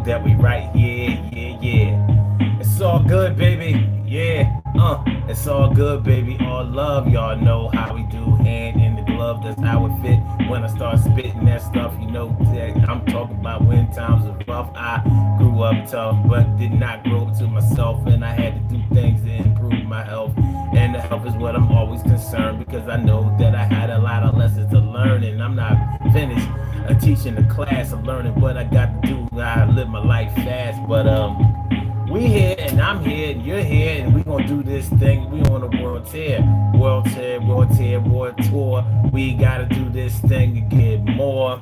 that we right here, yeah. It's all good, baby, yeah. It's all good, baby. All love, y'all know how we do. Hand in the glove, that's how it fit. When I start spitting that stuff, you know that I'm talking about when times are rough. I grew up tough, but did not grow up to myself, and I had to do things to improve my health. And the health is what I'm always concerned, because I know that I had a lot of lessons to learn, and I'm not finished teaching the class. I'm learning what I got to do. I live my life fast, but we here and I'm here and you're here, and we gonna do this thing. We on a world tear, world tear, world tear, world tour. We gotta do this thing to get more.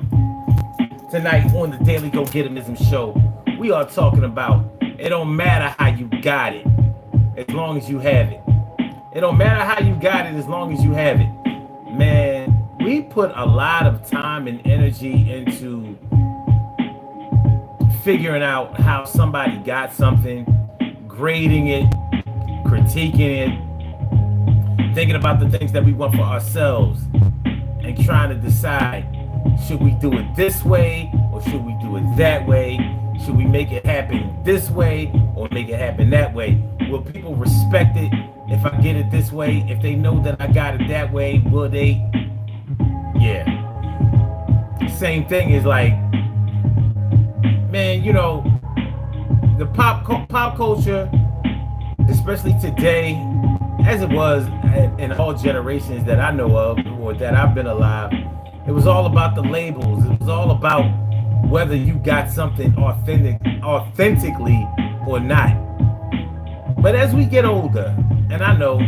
Tonight on the Daily Go Getimism Show, we are talking about it don't matter how you got it, as long as you have it. It don't matter how you got it, as long as you have it. Man, we put a lot of time and energy into figuring out how somebody got something, grading it, critiquing it, thinking about the things that we want for ourselves, and trying to decide, should we do it this way or should we do it that way? Should we make it happen this way or make it happen that way? Will people respect it if I get it this way? If they know that I got it that way, will they? Yeah. Same thing is like, man, you know, the pop culture, especially today, as it was in all generations that I know of or that I've been alive, it was all about the labels. It was all about whether you got something authentically or not. But as we get older, and I know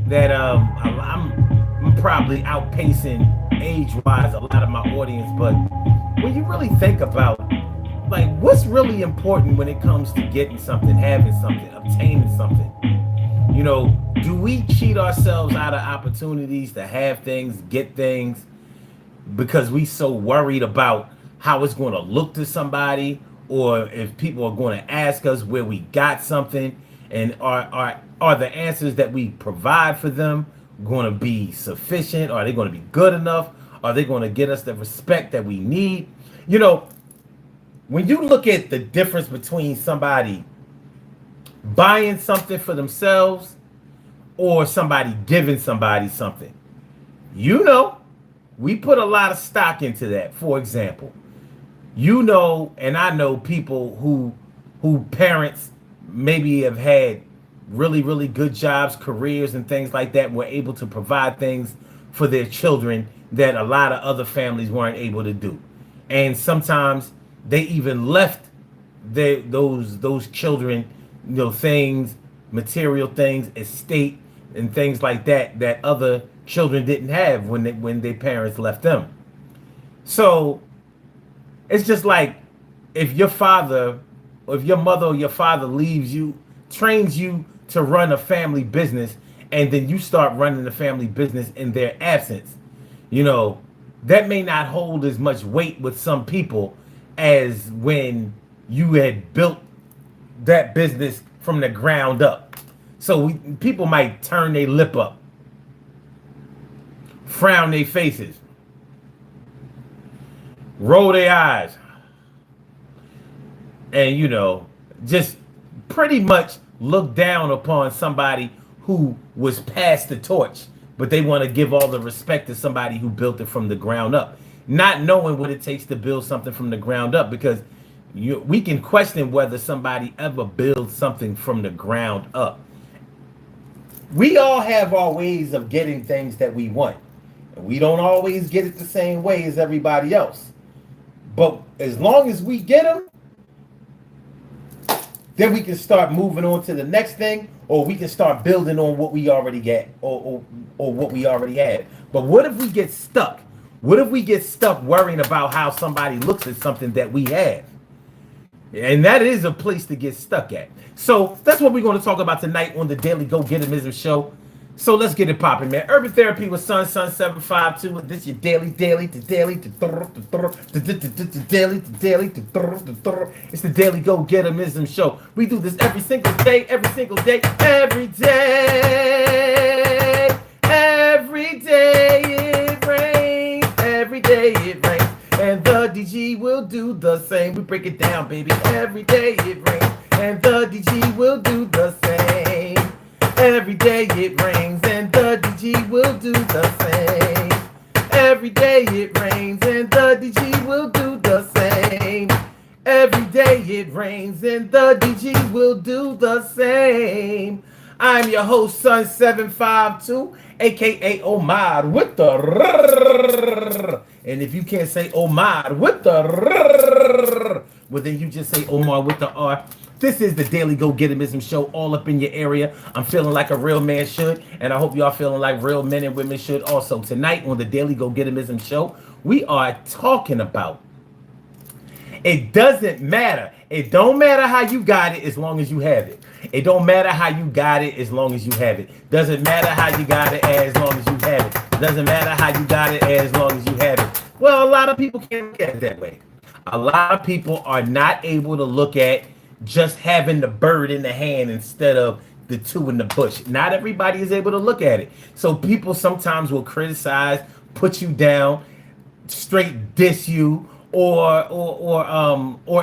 that I'm probably outpacing age-wise a lot of my audience, but when you really think about, like, what's really important when it comes to getting something, having something, obtaining something? You know, do we cheat ourselves out of opportunities to have things, get things, because we so worried about how it's going to look to somebody, or if people are going to ask us where we got something, and are the answers that we provide for them going to be sufficient? Are they going to be good enough? Are they going to get us the respect that we need? You know, when you look at the difference between somebody buying something for themselves or somebody giving somebody something, you know, we put a lot of stock into that. For example, you know, and I know people who parents maybe have had really, really good jobs, careers, and things like that, were able to provide things for their children that a lot of other families weren't able to do. And sometimes they even left those children, you know, things, material things, estate, and things like that that other children didn't have when their parents left them. So it's just like, if your father, or if your mother or your father leaves you, trains you to run a family business, and then you start running the family business in their absence, you know, that may not hold as much weight with some people as when you had built that business from the ground up. So people might turn their lip up, frown their faces, roll their eyes, and, you know, just pretty much look down upon somebody who was passed the torch, but they want to give all the respect to somebody who built it from the ground up, not knowing what it takes to build something from the ground up. Because we can question whether somebody ever builds something from the ground up. We all have our ways of getting things that we want, and we don't always get it the same way as everybody else. But as long as we get them, then we can start moving on to the next thing, or we can start building on what we already get, or what we already had. But what if we get stuck? What if we get stuck worrying about how somebody looks at something that we have? And that is a place to get stuck at. So that's what we're going to talk about tonight on the Daily Go Getimism Show. So let's get it popping, man. Urban Therapy with Sun 752. This your daily. It's the Daily Go Getimism Show. We do this every single day. Every day it rains. And the DG will do the same. We break it down, baby. Every day it rains, and the DG will do the same. Every day it rains, and the DG will do the same. Every day it rains, and the DG will do the same. Every day it rains, and the DG will do the same. I'm your host, Sun752, aka Omar with the rrrr. And if you can't say Omar with the rrrr, well then you just say Omar with the R. This is the Daily Go Getimism show, all up in your area. I'm feeling like a real man should, and I hope y'all feeling like real men and women should also. Tonight on the Daily Go Getimism show, we are talking about it doesn't matter. It don't matter how you got it as long as you have it. It don't matter how you got it as long as you have it. Doesn't matter how you got it as long as you have it. Doesn't matter how you got it as long as you have it. Well, a lot of people can't look at it that way. A lot of people are not able to look at just having the bird in the hand instead of the two in the bush. Not everybody is able to look at it. So people sometimes will criticize, put you down, straight diss you, or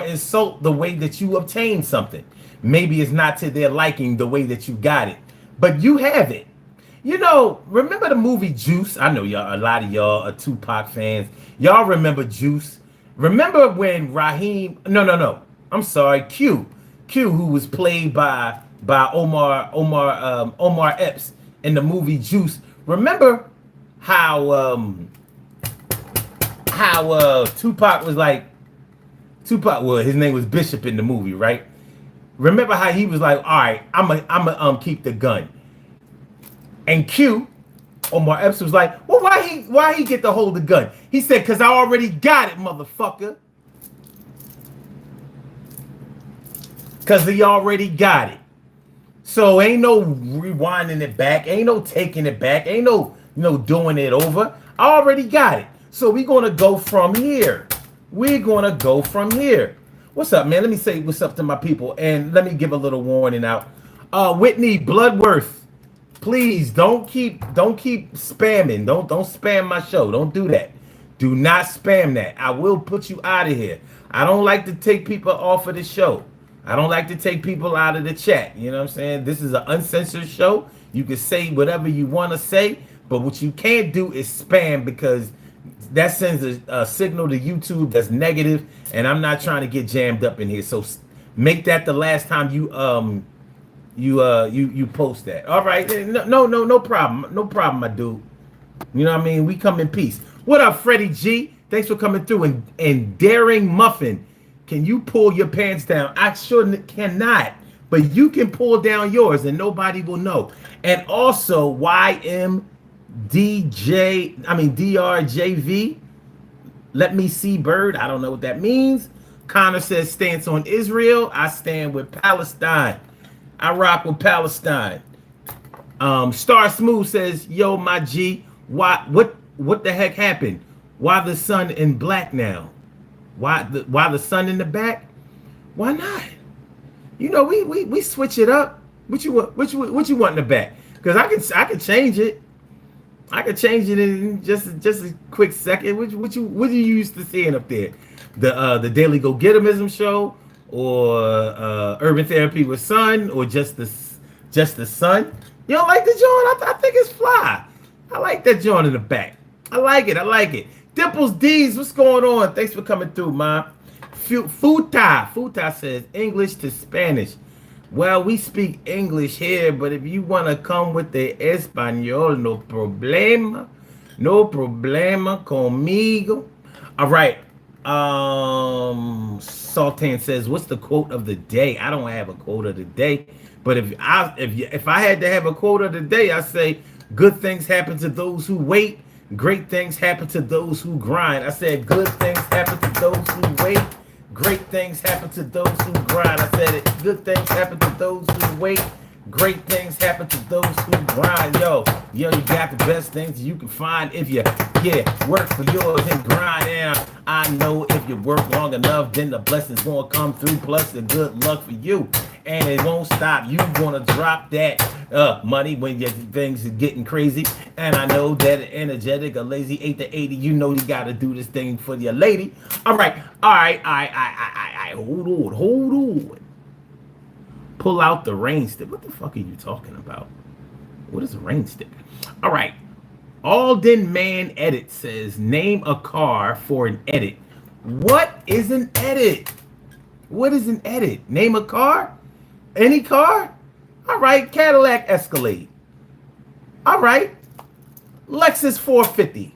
insult the way that you obtain something. Maybe it's not to their liking the way that you got it, but you have it. You know, remember the movie Juice? I know y'all, a lot of y'all are Tupac fans. Y'all remember Juice? Remember when Raheem? No. I'm sorry, Q, who was played by Omar Epps in the movie Juice. Remember how Tupac was like, well, his name was Bishop in the movie, right? Remember how he was like, all right, I'm keep the gun. And Q, Omar Epps, was like, well, why he get to hold the gun? He said, because I already got it, motherfucker. Because he already got it. So ain't no rewinding it back. Ain't no taking it back. Ain't no doing it over. I already got it. So we're going to go from here. What's up, man? Let me say what's up to my people. And let me give a little warning out. Whitney Bloodworth, please don't keep spamming. Don't spam my show. Don't do that. Do not spam that. I will put you out of here. I don't like to take people off of the show. I don't like to take people out of the chat. You know what I'm saying? This is an uncensored show. You can say whatever you want to say, but what you can't do is spam, because that sends a signal to YouTube that's negative, and I'm not trying to get jammed up in here. So make that the last time you post that. All right, no problem, my dude. You know what I mean? We come in peace. What up, Freddie G? Thanks for coming through. And Daring Muffin, can you pull your pants down? I sure cannot, but you can pull down yours, and nobody will know. And also DRJV, let me see bird. I don't know what that means. Connor says stance on Israel. I stand with Palestine. I rock with Palestine. Star Smooth says, yo, my G, what the heck happened? Why the sun in black now? Why the sun in the back? Why not? You know, we switch it up. What you want in the back? Because I can change it. I could change it in just a quick second. What you used to seeing up there? The Daily Go Getimism show, or Urban Therapy with Sun, or just the Sun? You don't like the joint? I think it's fly. I like that joint in the back. I like it. Dimples D's, what's going on? Thanks for coming through, man. Futa says English to Spanish. Well, we speak English here, but if you want to come with the Espanol, no problema conmigo. All right. Sultan says, what's the quote of the day? I don't have a quote of the day, but if I had to have a quote of the day, I say, good things happen to those who wait. Great things happen to those who grind. I said, good things happen to those who wait. Great things happen to those who grind. I said it. Good things happen to those who wait. Great things happen to those who grind. Yo, you got the best things you can find if you, work for yours and grind. And I know if you work long enough, then the blessings gonna come through. Plus the good luck for you. and it won't stop. You gonna drop that money when your things are getting crazy. And I know that energetic or lazy 8 to 80, you know you gotta do this thing for your lady. All right. Hold on. Pull out the rain stick. What the fuck are you talking about? What is a rain stick? All right. Alden Man Edit says, name a car for an edit. What is an edit? What is an edit? Name a car? Any car? All right. Cadillac Escalade. All right. Lexus 450.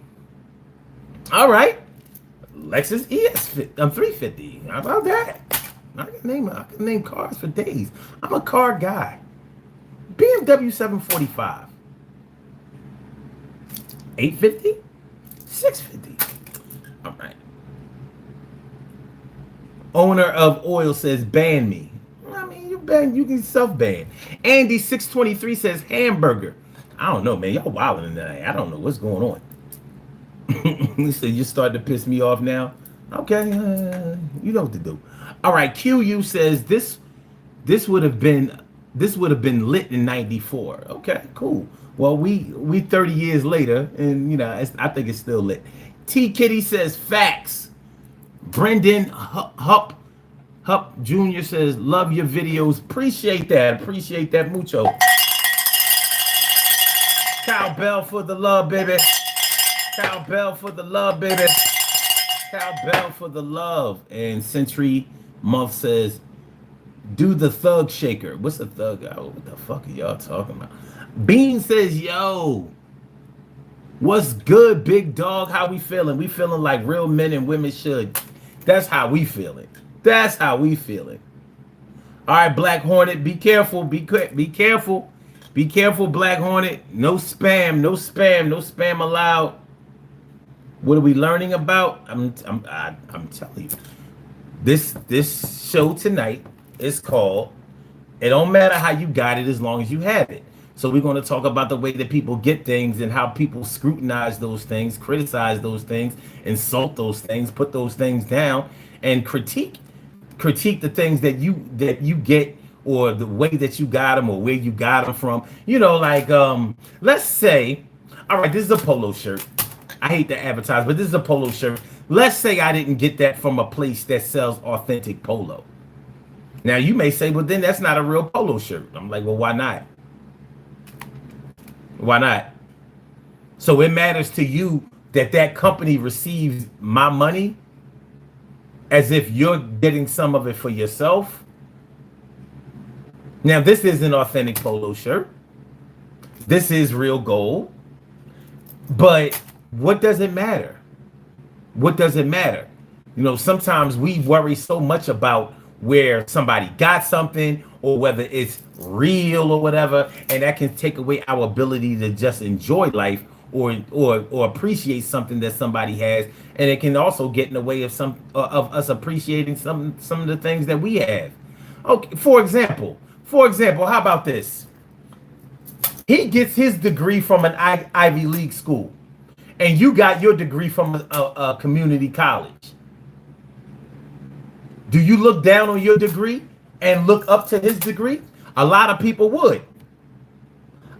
All right. Lexus ES 350. How about that? I can name cars for days. I'm a car guy. BMW 745. 850? 650. All right. Owner of Oil says, ban me. I mean, you can self-ban. Andy 623 says, hamburger. I don't know, man. Y'all wilding tonight. I don't know what's going on. He said, you're starting to piss me off now. Okay, you know what to do. All right, QU says this would have been lit in '94. Okay, cool. Well, we 30 years later, and you know, I think it's still lit. T Kitty says facts. Brendan Hupp Jr. says love your videos. Appreciate that mucho. Cowbell for the love, baby. Cowbell for the love, baby. Cowbell for the love. And Century Month says, do the thug shaker. What's a thug? Oh, what the fuck are y'all talking about? Bean says, yo, what's good, big dog? How we feeling? We feeling like real men and women should. That's how we feeling. That's how we feeling. All right, Black Hornet, be careful. Be careful. Be careful, Black Hornet. No spam. No spam. No spam allowed. What are we learning about? I'm telling you. This show tonight is called It Don't Matter How You Got It as Long as You Have It. So we're going to talk about the way that people get things and how people scrutinize those things, criticize those things, insult those things, put those things down, and critique the things that you get, or the way that you got them, or where you got them from. You know, like let's say, all right, this is a polo shirt. I hate to advertise, but this is a polo shirt. Let's say I didn't get that from a place that sells authentic polo. Now you may say, well, then that's not a real polo shirt. I'm like, well, why not? Why not? So it matters to you that company receives my money as if you're getting some of it for yourself. Now, this is an authentic polo shirt. This is real gold. But what does it matter? What does it matter? You know, sometimes we worry so much about where somebody got something or whether it's real or whatever, and that can take away our ability to just enjoy life or appreciate something that somebody has, and it can also get in the way of some of us appreciating some of the things that we have. Okay, for example, how about this? He gets his degree from an Ivy League school, and you got your degree from a community college. Do you look down on your degree and look up to his degree? A lot of people would.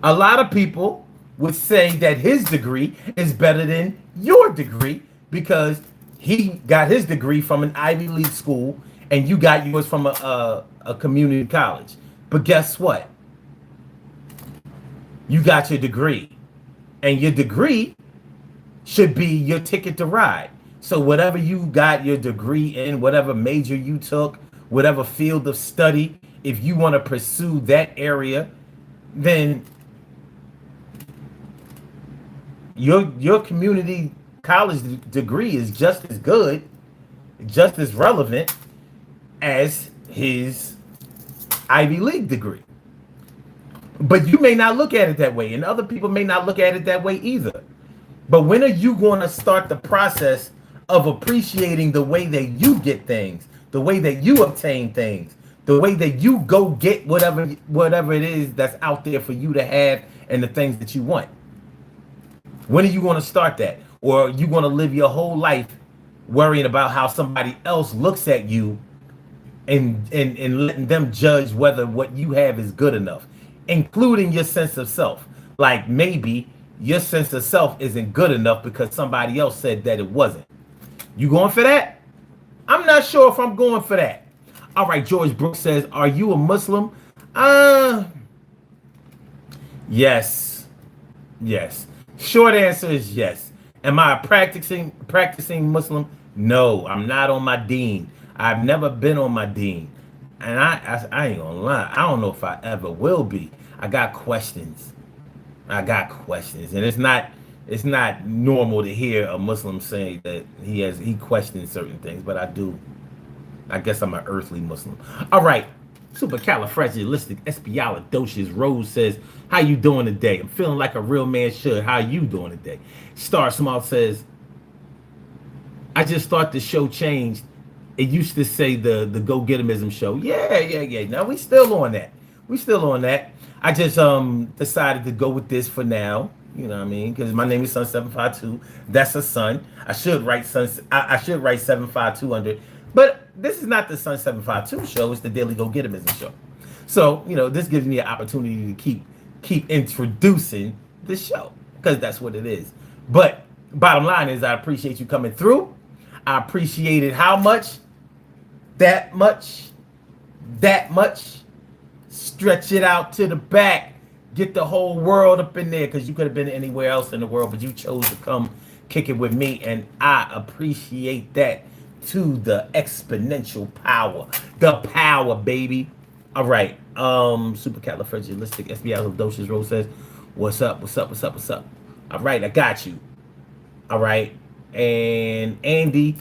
A lot of people would say that his degree is better than your degree because he got his degree from an Ivy League school and you got yours from a community college. But guess what? You got your degree, and your degree should be your ticket to ride. So whatever you got your degree in, whatever major you took, whatever field of study, if you want to pursue that area, then your community college degree is just as good, just as relevant as his Ivy League degree. But you may not look at it that way, and other people may not look at it that way either. But when are you going to start the process of appreciating the way that you get things, the way that you obtain things, the way that you go get whatever it is that's out there for you to have and the things that you want? When are you going to start that? Or are you going to live your whole life worrying about how somebody else looks at you and letting them judge whether what you have is good enough, including your sense of self. Like maybe your sense of self isn't good enough because somebody else said that it wasn't. You going for that? I'm not sure if I'm going for that. All right, George Brooks says, "Are you a Muslim?" Yes, yes. Short answer is yes. Am I a practicing Muslim? No, I'm not on my deen. I've never been on my deen, and I ain't gonna lie. I don't know if I ever will be. I got questions. I got questions, and it's not normal to hear a Muslim say that he questions certain things, but I do. I guess I'm an earthly Muslim. All right. Supercalifragilisticexpialidocious Rose says, "How you doing today? I'm feeling like a real man should. How you doing today?" Star Small says, "I just thought the show changed. It used to say the Go Getimism show." Yeah. Now we still on that. We still on that. I just decided to go with this for now. You know what I mean? Because my name is Sun 752. That's a Sun. I should write Sun. I should write 752 under it. But this is not the Sun 752 show. It's the Daily Go Getimism show. So this gives me an opportunity to keep introducing the show because that's what it is. But bottom line is, I appreciate you coming through. I appreciated how much? That much. Stretch it out to the back. Get the whole world up in there, because you could have been anywhere else in the world, but you chose to come kick it with me, and I appreciate that to the exponential power. The power, baby. All right. Supercalifragilisticexpialidocious Rose says, "What's up? All right, I got you. All right." And Andy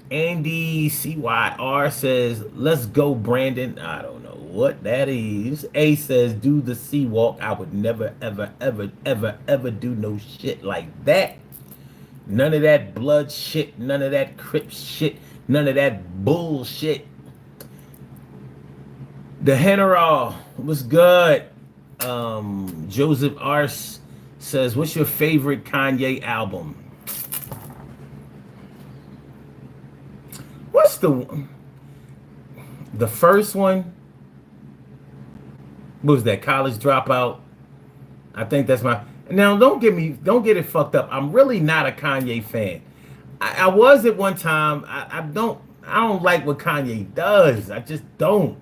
CYR says, "Let's go, Brandon." I don't know what that is. A says, "Do the sea walk." I would never, ever do no shit like that. None of that blood shit. None of that Crip shit. None of that bullshit. The General was good. Joseph Ars says, "What's your favorite Kanye album?" What's the first one? What was that? College Dropout. I think that's my. Now don't get it fucked up. I'm really not a Kanye fan. I was at one time. I don't like what Kanye does. I just don't.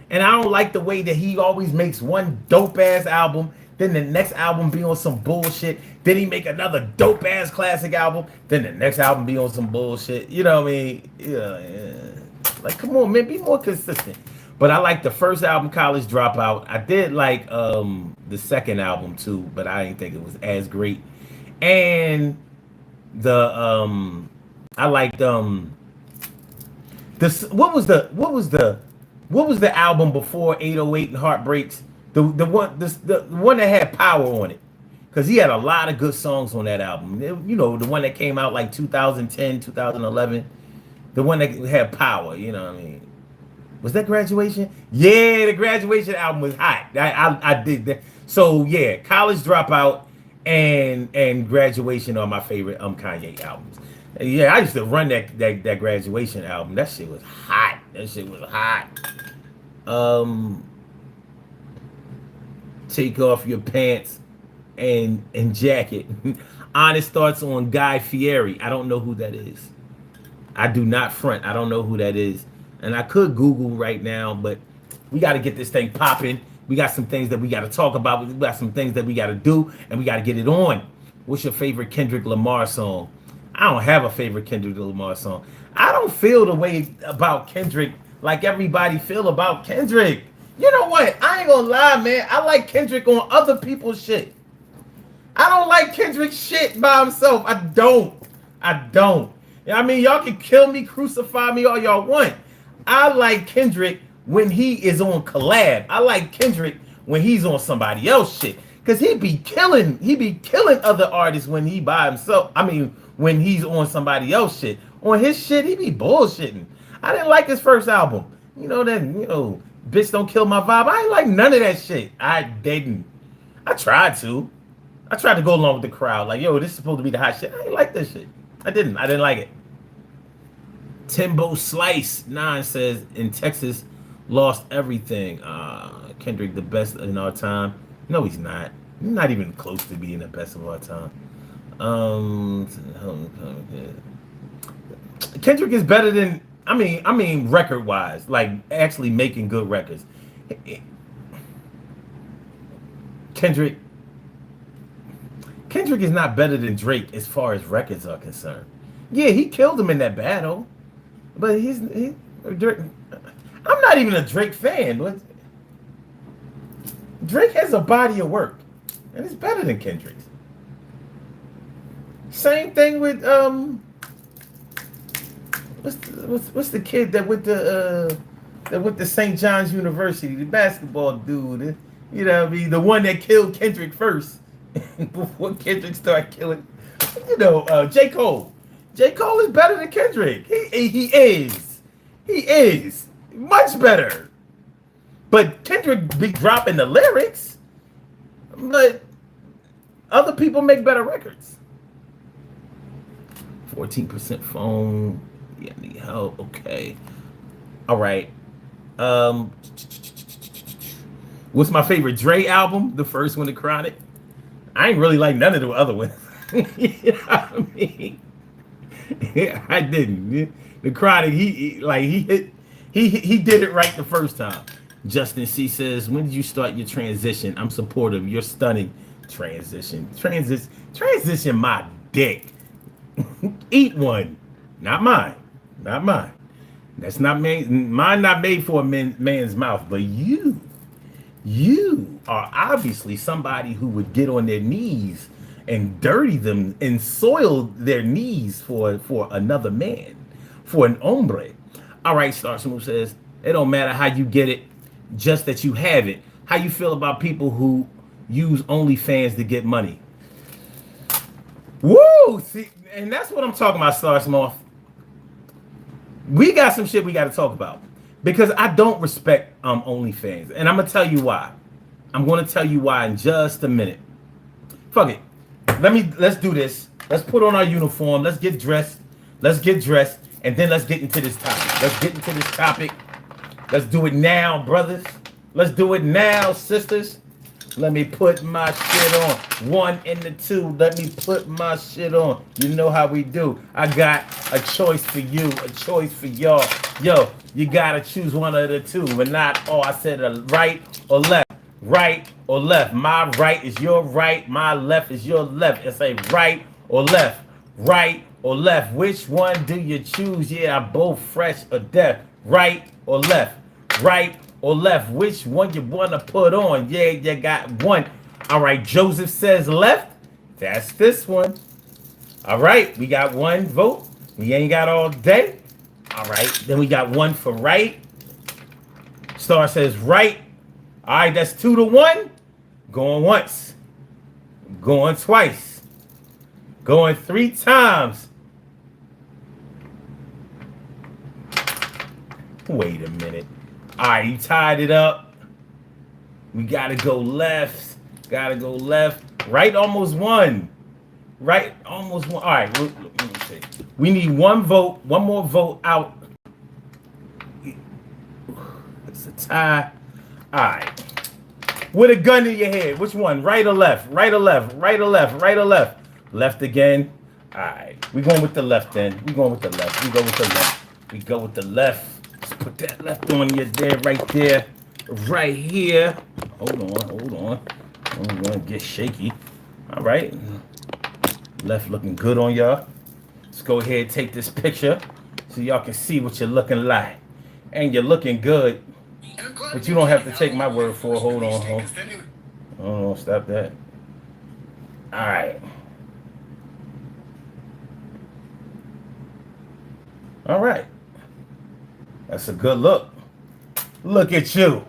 And I don't like the way that he always makes one dope ass album, then the next album be on some bullshit, then he make another dope ass classic album, then the next album be on some bullshit. You know what I mean? Yeah. Like, come on, man, be more consistent. But I like the first album, College Dropout. I did like the second album too, but I didn't think it was as great. And I liked this. What was the album before 808 and Heartbreaks? The one that had Power on it, because he had a lot of good songs on that album. The one that came out like 2010, 2011, the one that had Power. You know what I mean? Was that Graduation? Yeah, the Graduation album was hot. I did that. So yeah, College Dropout and Graduation are my favorite Kanye albums. Yeah, I used to run that Graduation album. That shit was hot. Take off your pants and jacket. Honest thoughts on Guy Fieri. I don't know who that is. I do not front. I don't know who that is. And I could Google right now, but we got to get this thing popping. We got some things that we got to talk about. We got some things that we got to do, and we got to get it on. What's your favorite Kendrick Lamar song? I don't have a favorite Kendrick Lamar song. I don't feel the way about Kendrick like everybody feel about Kendrick. You know what? I ain't gonna lie, man. I like Kendrick on other people's shit. I don't like Kendrick's shit by himself. I don't. I mean, y'all can kill me, crucify me all y'all want. I like Kendrick when he is on collab. I like Kendrick when he's on somebody else shit. Cause he be killing other artists when he by himself. I mean, when he's on somebody else shit. On his shit, he be bullshitting. I didn't like his first album. Bitch Don't Kill My Vibe. I ain't like none of that shit. I didn't. I tried to go along with the crowd. Like, yo, this is supposed to be the hot shit. I didn't like this shit. I didn't like it. Timbo Slice 9 says in Texas lost everything. Kendrick the best in our time. No, he's not. He's not even close to being the best of our time. Um, Kendrick is better than I mean record wise, like actually making good records. Kendrick Kendrick is not better than Drake as far as records are concerned. Yeah, he killed him in that battle, but Drake. I'm not even a Drake fan, but Drake has a body of work, and it's better than Kendrick's. Same thing with what's the kid that went to St. John's University, the basketball dude, you know what I mean, the one that killed Kendrick first before Kendrick started killing, J. Cole. J. Cole is better than Kendrick. He is much better. But Kendrick be dropping the lyrics, but other people make better records. 14% phone. Yeah, need help. Okay. All right. What's my favorite Dre album? The first one, The Chronic. I ain't really like none of the other ones. You know what I mean? Yeah, I didn't. The Chronic, he did it right the first time. Justin C says, when did you start your transition? I'm supportive. You're stunning. Transition my dick. Eat one. Not mine. That's not mine not made for a man's mouth, but you are obviously somebody who would get on their knees and dirty them and soil their knees for another man, for an hombre. All right, Star Smooth says, it don't matter how you get it, just that you have it. How you feel about people who use OnlyFans to get money? Woo! See, and that's what I'm talking about, Star Smooth. We got some shit we got to talk about because I don't respect OnlyFans, and I'm gonna tell you why. I'm gonna tell you why in just a minute. Fuck it. Let's do this. Let's put on our uniform. Let's get dressed, and then let's get into this topic. Let's do it now, brothers. Let's do it now, sisters. Let me put my shit on. 1 and the 2. Let me put my shit on. You know how we do. I got a choice for you, a choice for y'all. Yo, you gotta choose one of the two, but not all. I said right or left. Right or left. My right is your right. My left is your left. It's a right or left. Right or left. Which one do you choose? Yeah, both fresh or deaf. Right or left. Right or left. Which one you want to put on? Yeah, you got one. All right, Joseph says left. That's this one. All right, we got one vote. We ain't got all day. All right, then we got one for right. Star says right. All right, that's 2-1. Going once. Going twice. Going 3 times. Wait a minute. All right, you tied it up. We got to go left. Right almost won. Right almost won. All right, let me see. We need one vote. One more vote out. It's a tie. All right. With a gun in your head, which one? Right or left? Right or left? Right or left? Right or left? Left again. All right. We're going with the left then. We go with the left. Let's put that left on you there, right there. Right here. Hold on. I'm going to get shaky. All right. Left looking good on y'all. Let's go ahead and take this picture so y'all can see what you're looking like. And you're looking good. But you don't have to take my word for it. Hold on. Stop that. All right. All right. That's a good look. Look at you.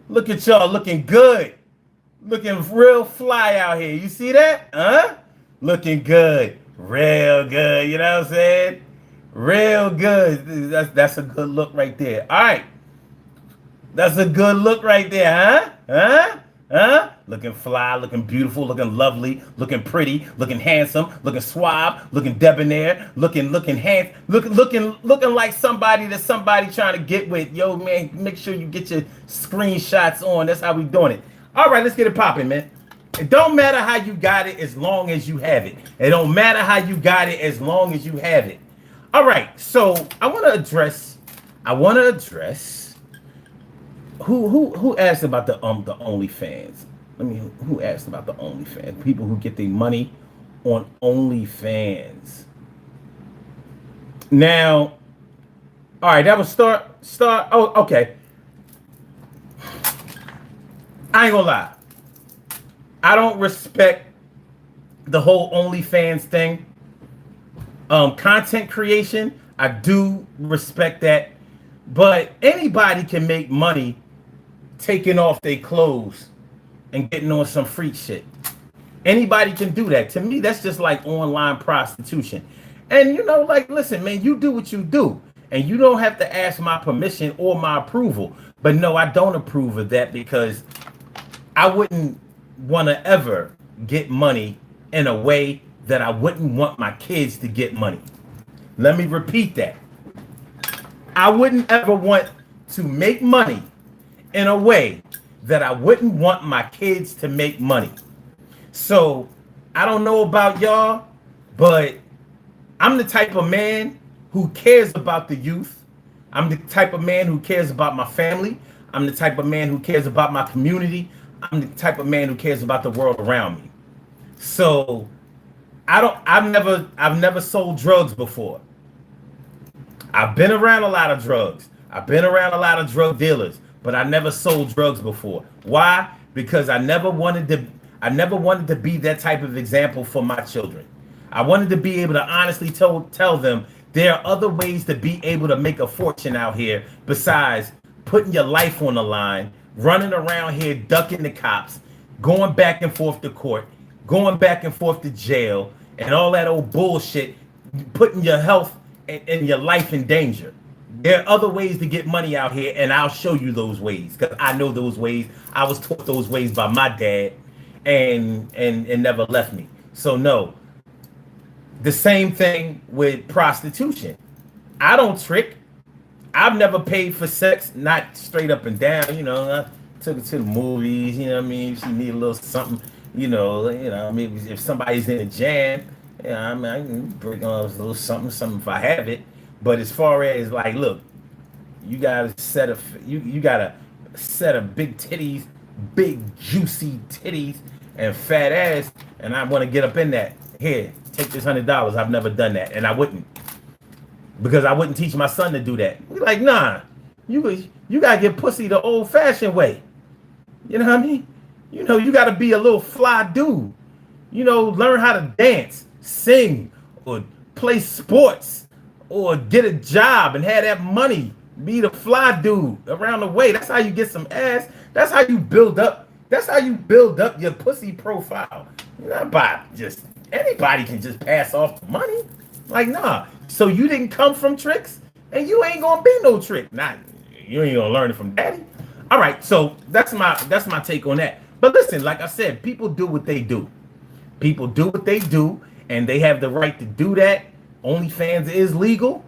Look at y'all looking good. Looking real fly out here. You see that? Huh? Looking good. Real good. You know what I'm saying? Real good. That's a good look right there. All right. That's a good look right there, huh? Huh? Looking fly, looking beautiful, looking lovely, looking pretty, looking handsome, looking suave, looking debonair, looking like somebody that somebody trying to get with. Yo, man, make sure you get your screenshots on. That's how we doing it. All right, let's get it popping, man. It don't matter how you got it as long as you have it. It don't matter how you got it as long as you have it. All right, so I want to address who asked about the OnlyFans? Who asked about the OnlyFans? People who get their money on OnlyFans. Now, all right, that was start. Oh, okay. I ain't gonna lie. I don't respect the whole OnlyFans thing. Content creation, I do respect that, but anybody can make money taking off their clothes and getting on some freak shit. Anybody can do that. To me, that's just like online prostitution. And you know, like, listen, man, you do what you do, and you don't have to ask my permission or my approval. But no, I don't approve of that, because I wouldn't want to ever get money in a way that I wouldn't want my kids to get money. Let me repeat that. I wouldn't ever want to make money in a way that I wouldn't want my kids to make money. So I don't know about y'all, but I'm the type of man who cares about the youth. I'm the type of man who cares about my family. I'm the type of man who cares about my community. I'm the type of man who cares about the world around me. So I've never sold drugs before. I've been around a lot of drugs. I've been around a lot of drug dealers, but I never sold drugs before. Why? Because I never wanted to be that type of example for my children. I wanted to be able to honestly tell them there are other ways to be able to make a fortune out here besides putting your life on the line, running around here, ducking the cops, going back and forth to court, going back and forth to jail, and all that old bullshit, putting your health and your life in danger. There are other ways to get money out here, and I'll show you those ways, because I know those ways. I was taught those ways by my dad, and never left me. So no. The same thing with prostitution. I don't trick. I've never paid for sex, not straight up and down. You know, I took her to the movies. You know what I mean? She need a little something. You know, maybe if somebody's in a jam, I mean, I can bring on a little something if I have it. But as far as like, look, you got a set of big titties, big juicy titties, and fat ass, and I want to get up in that. Here, take this $100. I've never done that, and I wouldn't, because I wouldn't teach my son to do that. We're like, nah, you gotta get pussy the old-fashioned way. You know what I mean? You know, you gotta be a little fly dude. You know, learn how to dance, sing, or play sports, or get a job and have that money. Be the fly dude around the way. That's how you get some ass. That's how you build up. That's how you build up your pussy profile. Not by just anybody can just pass off the money. Like, nah. So you didn't come from tricks, and you ain't gonna be no trick. Nah, you ain't gonna learn it from daddy. All right, so that's my take on that. But listen, like I said, people do what they do. People do what they do, and they have the right to do that. OnlyFans is legal.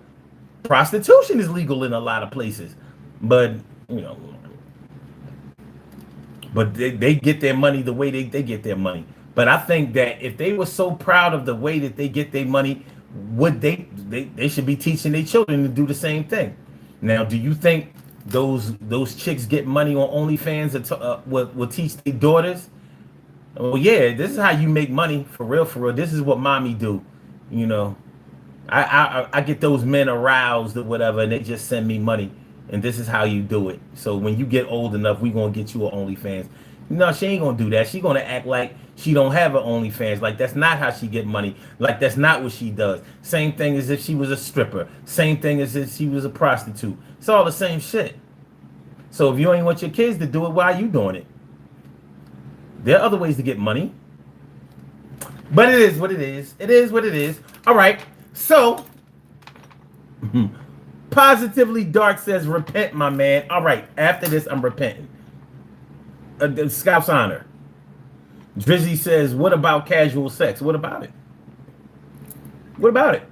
Prostitution is legal in a lot of places, but you know, but they get their money the way they get their money. But I think that if they were so proud of the way that they get their money, would they should be teaching their children to do the same thing. Now, do you think those chicks get money on OnlyFans that will teach their daughters? Oh yeah, this is how you make money for real, for real. This is what mommy do, you know. I get those men aroused or whatever, and they just send me money, and this is how you do it. So when you get old enough, we gonna get you an OnlyFans. No, she ain't gonna do that. She gonna act like she don't have an OnlyFans. Like that's not how she get money. Like that's not what she does. Same thing as if she was a stripper. Same thing as if she was a prostitute. It's all the same shit. So if you ain't want your kids to do it, why are you doing it? There are other ways to get money. But it is what it is. It is what it is. All right. So, Positively Dark says, repent, my man. All right, after this, I'm repenting. The Scout's honor. Drizzy says, what about casual sex? What about it? What about it?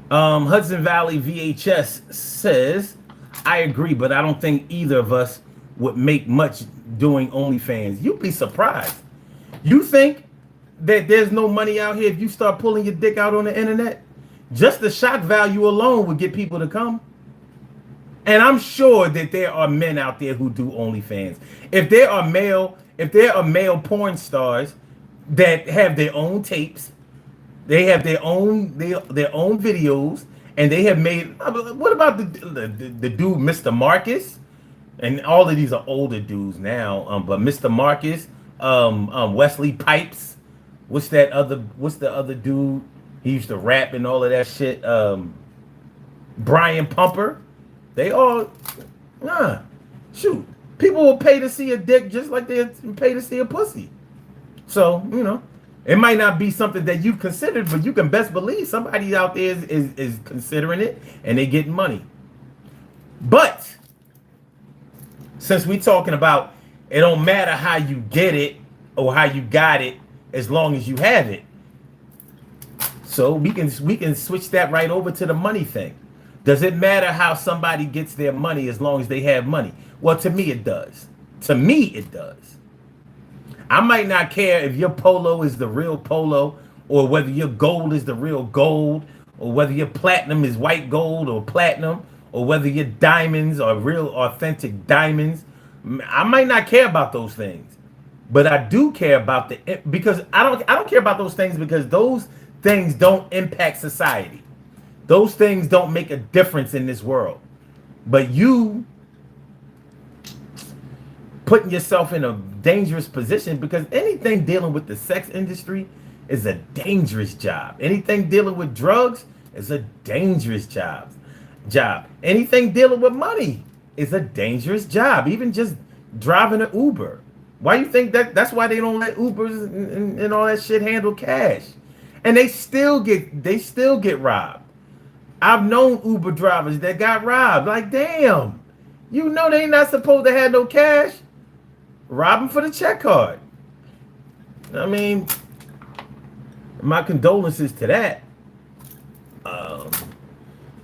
Hudson Valley VHS says, I agree, but I don't think either of us would make much doing OnlyFans. You'd be surprised. You think that there's no money out here if you start pulling your dick out on the internet? Just the shock value alone would get people to come. And I'm sure that there are men out there who do OnlyFans. If there are male porn stars that have their own tapes, they have their own videos, and they have made. What about the dude, Mr. Marcus? And all of these are older dudes now. But Mr. Marcus, Wesley Pipes. What's the other dude? He used to rap and all of that shit. Brian Pumper. They all, shoot. People will pay to see a dick just like they pay to see a pussy. So, you know, it might not be something that you've considered, but you can best believe somebody out there is considering it and they getting money. But since we're talking about it don't matter how you get it or how you got it as long as you have it. So we can switch that right over to the money thing. Does it matter how somebody gets their money as long as they have money? Well, to me, it does. To me, it does. I might not care if your polo is the real polo, or whether your gold is the real gold, or whether your platinum is white gold or platinum, or whether your diamonds are real authentic diamonds. I might not care about those things, but I do care about because I don't care about those things because those things don't impact society. Those things don't make a difference in this world. But you putting yourself in a dangerous position, because anything dealing with the sex industry is a dangerous job. Anything dealing with drugs is a dangerous job. Anything dealing with money is a dangerous job. Even just driving an Uber. Why you think that's why they don't let Ubers and all that shit handle cash? And they still get robbed. I've known Uber drivers that got robbed. Like, damn, you know they not supposed to have no cash. Rob them for the check card. I mean, my condolences to that.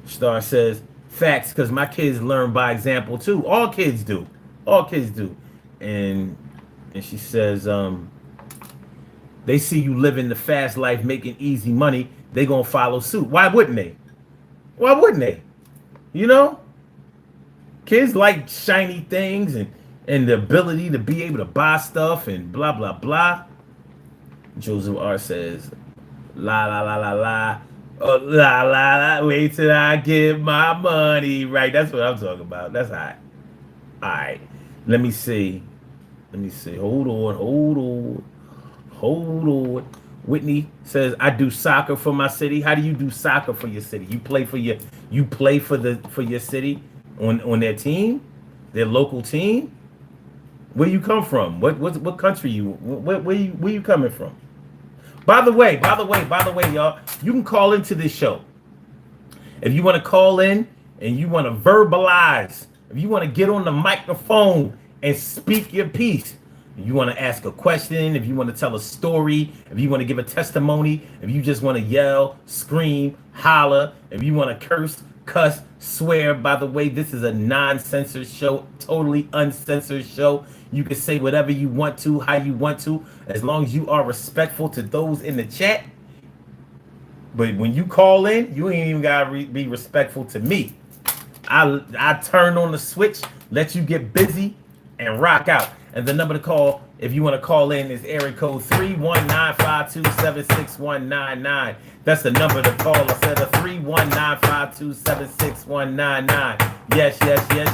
Star says, facts, because my kids learn by example too. All kids do. All kids do. And she says, they see you living the fast life, making easy money, they gonna follow suit. Why wouldn't they? Why wouldn't they? You know? Kids like shiny things and the ability to be able to buy stuff and blah, blah, blah. Joseph R. says, la, la, la, la, la. Oh, la, la, la. Wait till I get my money. Right, that's what I'm talking about. That's all right. All right. Let me see. Hold on. Whitney says, I do soccer for my city. How do you do soccer for your city? You play for your city on their team, their local team? Where you come from? What country where you coming from? By the way, y'all, you can call into this show. If you want to call in and you want to verbalize, if you want to get on the microphone and speak your piece, if you want to ask a question, if you want to tell a story, if you want to give a testimony, if you just want to yell, scream, holler, if you want to curse, cuss, swear. By the way, this is a non-censored show, totally uncensored show. You can say whatever you want to, how you want to, as long as you are respectful to those in the chat. But when you call in, you ain't even gotta be respectful to me. I turn on the switch, let you get busy, and rock out. And the number to call, if you want to call in, is area code 319-527-6199. That's the number to call. I said a 319-527-6199. Yes,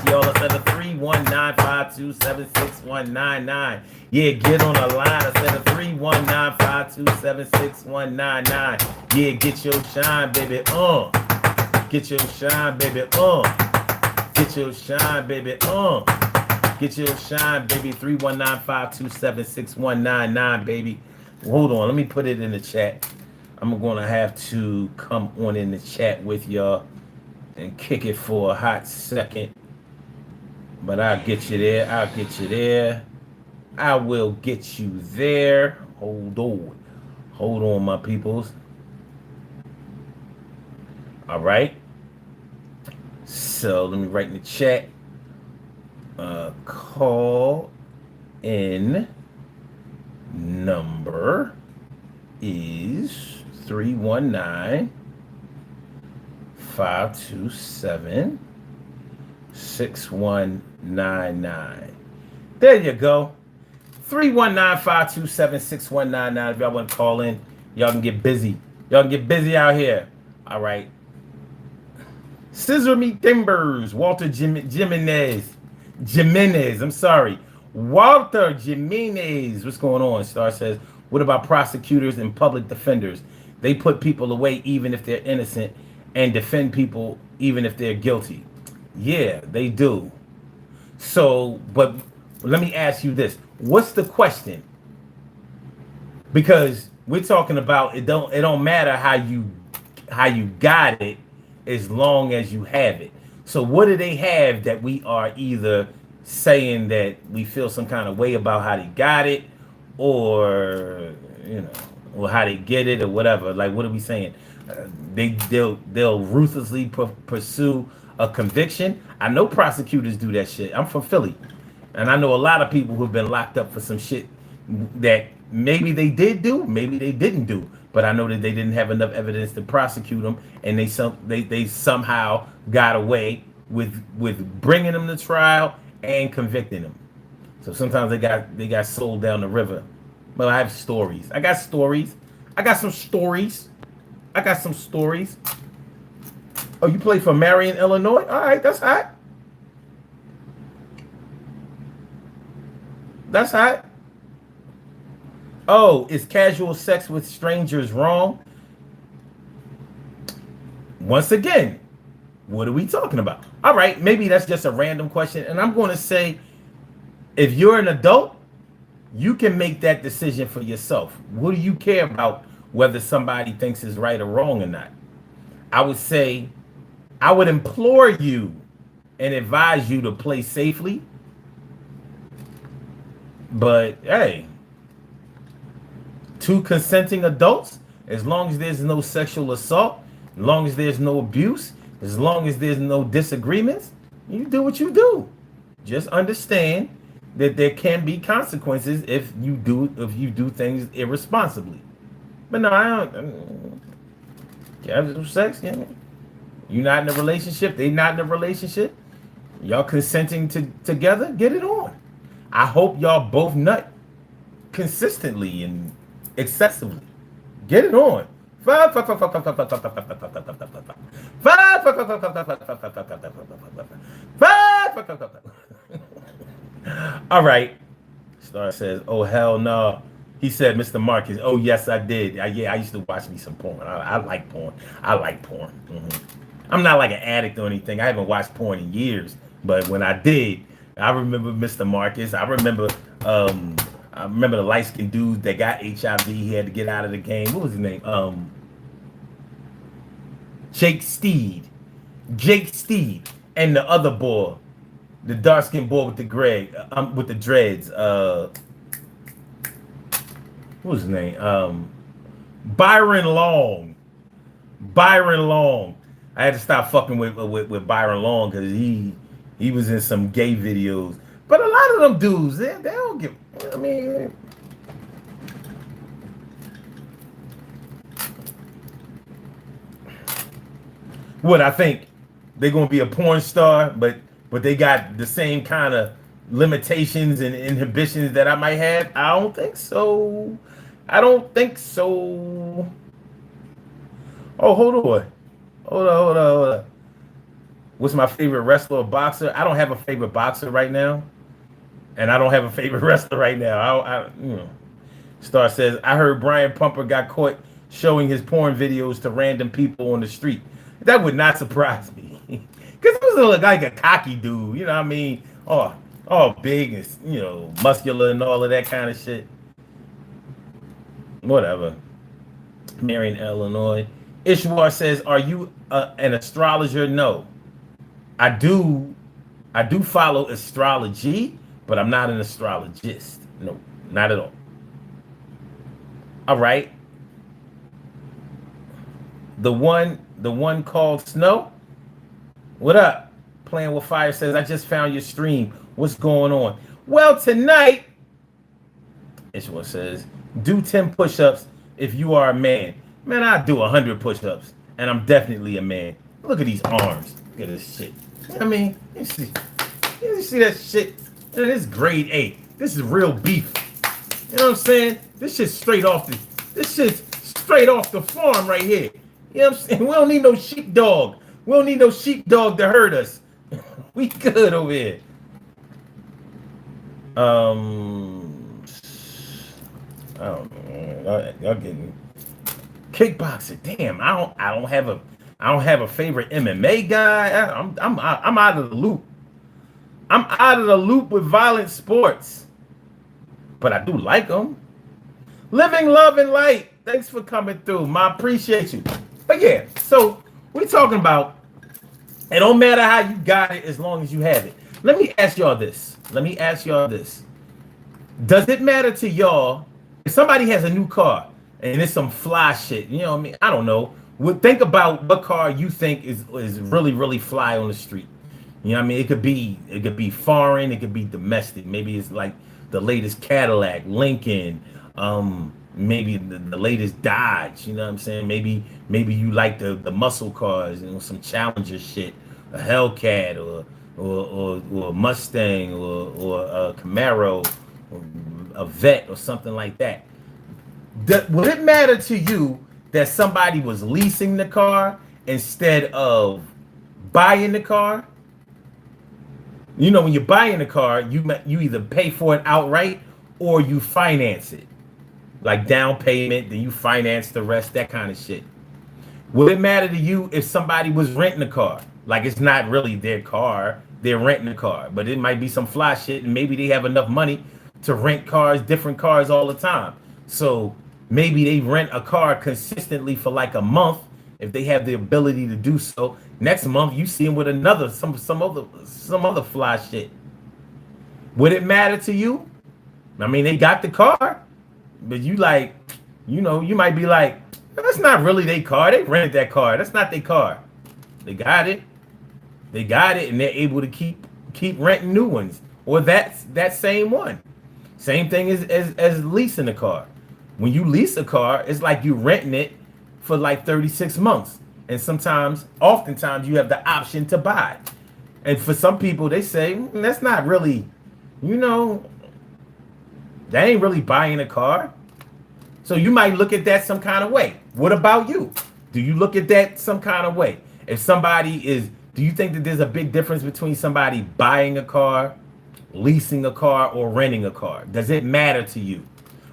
y'all. I said a 319-527-6199. Yeah, get on the line. I said a 319-527-6199. Yeah, get your shine, baby. Get your shine, baby. Get your shine, baby. Get your shine, baby. 319-527-6199, baby. Hold on. Let me put it in the chat. I'm going to have to come on in the chat with y'all and kick it for a hot second. But I'll get you there. I'll get you there. I will get you there. Hold on. Hold on, my peoples. All right. So let me write in the chat. Call in number is 319-527-6199. There you go. 319-527-6199. If y'all want to call in, y'all can get busy. Y'all can get busy out here. All right. Scissor Me Timbers, Walter Jimenez. I'm sorry. Walter Jimenez. What's going on? Star says, what about prosecutors and public defenders? They put people away even if they're innocent and defend people even if they're guilty. Yeah, they do. So, but let me ask you this. What's the question? Because we're talking about it don't matter how you got it as long as you have it. So what do they have that we are either saying that we feel some kind of way about how they got it, or or how they get it, or whatever? Like, what are we saying? They'll ruthlessly pursue a conviction. I know prosecutors do that shit. I'm from Philly, and I know a lot of people who've been locked up for some shit that maybe they did do, maybe they didn't do. But I know that they didn't have enough evidence to prosecute them, and they somehow got away with bringing them to trial and convicting them. So sometimes they got sold down the river. But I have stories. I got stories. I got some stories. Oh, you play for Marion, Illinois? All right, that's hot. That's hot. Oh, is casual sex with strangers wrong? Once again, what are we talking about? All right, maybe that's just a random question. And I'm going to say, if you're an adult, you can make that decision for yourself. What do you care about whether somebody thinks it's right or wrong or not? I would say, I would implore you and advise you to play safely. But hey, two consenting adults, as long as there's no sexual assault, as long as there's no abuse, as long as there's no disagreements, you do what you do. Just understand that there can be consequences if you do things irresponsibly. But no, I don't. Casual sex, yeah. You're not in a relationship, they not in a relationship. Y'all consenting together, get it on. I hope y'all both nut consistently and excessively. Get it on. All right. Star says, oh, hell no. He said, Mr. Marcus, oh, yes, I did. Yeah, I used to watch me some porn. I like porn. I like porn. I'm not like an addict or anything. I haven't watched porn in years. But when I did, I remember Mr. Marcus. I remember the light-skinned dude that got HIV. He had to get out of the game. What was his name? Jake Steed. And the other boy, the dark-skinned boy with the with the dreads. What was his name? Byron Long. I had to stop fucking with Byron Long because he was in some gay videos. But a lot of them dudes, they don't give. I mean, what I think they're gonna be a porn star, but they got the same kind of limitations and inhibitions that I might have. I don't think so. Oh, hold on. What's my favorite wrestler or boxer? I don't have a favorite boxer right now, and I don't have a favorite wrestler right now. Star says, I heard Brian Pumper got caught showing his porn videos to random people on the street. That would not surprise me, because he was like a cocky dude. You know what I mean? All big and muscular and all of that kind of shit. Whatever. Marion, Illinois. Ishwar says, are you an astrologer? No. I do I do follow astrology, but I'm not an astrologist. No, not at all. All right. The one called Snow. What up? Playing with Fire says, I just found your stream. What's going on? Well, tonight, this one says, do 10 push-ups if you are a man. Man, I do 100 push-ups, and I'm definitely a man. Look at these arms. Look at this shit. I mean, you see that shit? Man, this is grade A. This is real beef. You know what I'm saying? This shit's straight off the farm right here. You know what I'm saying? We don't need no sheepdog. We don't need no sheepdog to hurt us. We good over here. I don't know. Y'all getting kickboxer. Damn, I don't have a favorite MMA guy. I'm out of the loop. I'm out of the loop with violent sports, but I do like them. Living, love, and light. Thanks for coming through. I appreciate you. But yeah, so we're talking about it don't matter how you got it as long as you have it. Let me ask y'all this. Does it matter to y'all if somebody has a new car and it's some fly shit? You know what I mean? I don't know. Think about what car you think is really, really fly on the street. You know what I mean? It could be foreign, it could be domestic. Maybe it's like the latest Cadillac, Lincoln, maybe the latest Dodge. You know what I'm saying? Maybe you like the muscle cars, you know, some Challenger shit, a Hellcat or a Mustang or a Camaro or a Vet or something like that. Would it matter to you that somebody was leasing the car instead of buying the car? You know, when you're buying a car, you either pay for it outright or you finance it. Like down payment, then you finance the rest, that kind of shit. Would it matter to you if somebody was renting a car? Like it's not really their car, they're renting a car, but it might be some fly shit and maybe they have enough money to rent cars, different cars all the time. So maybe they rent a car consistently for like a month if they have the ability to do so. Next month you see them with some other fly shit. Would it matter to you? I mean, they got the car, but you like, you know, you might be like, that's not really their car. They rented that car. That's not their car. They got it. And they're able to keep renting new ones. Or that same one. Same thing as leasing a car. When you lease a car, it's like you renting it for like 36 months. And oftentimes you have the option to buy. And for some people, they say, that's not really, you know, that ain't really buying a car. So you might look at that some kind of way. What about you? Do you look at that some kind of way? Do you think that there's a big difference between somebody buying a car, leasing a car, or renting a car? Does it matter to you?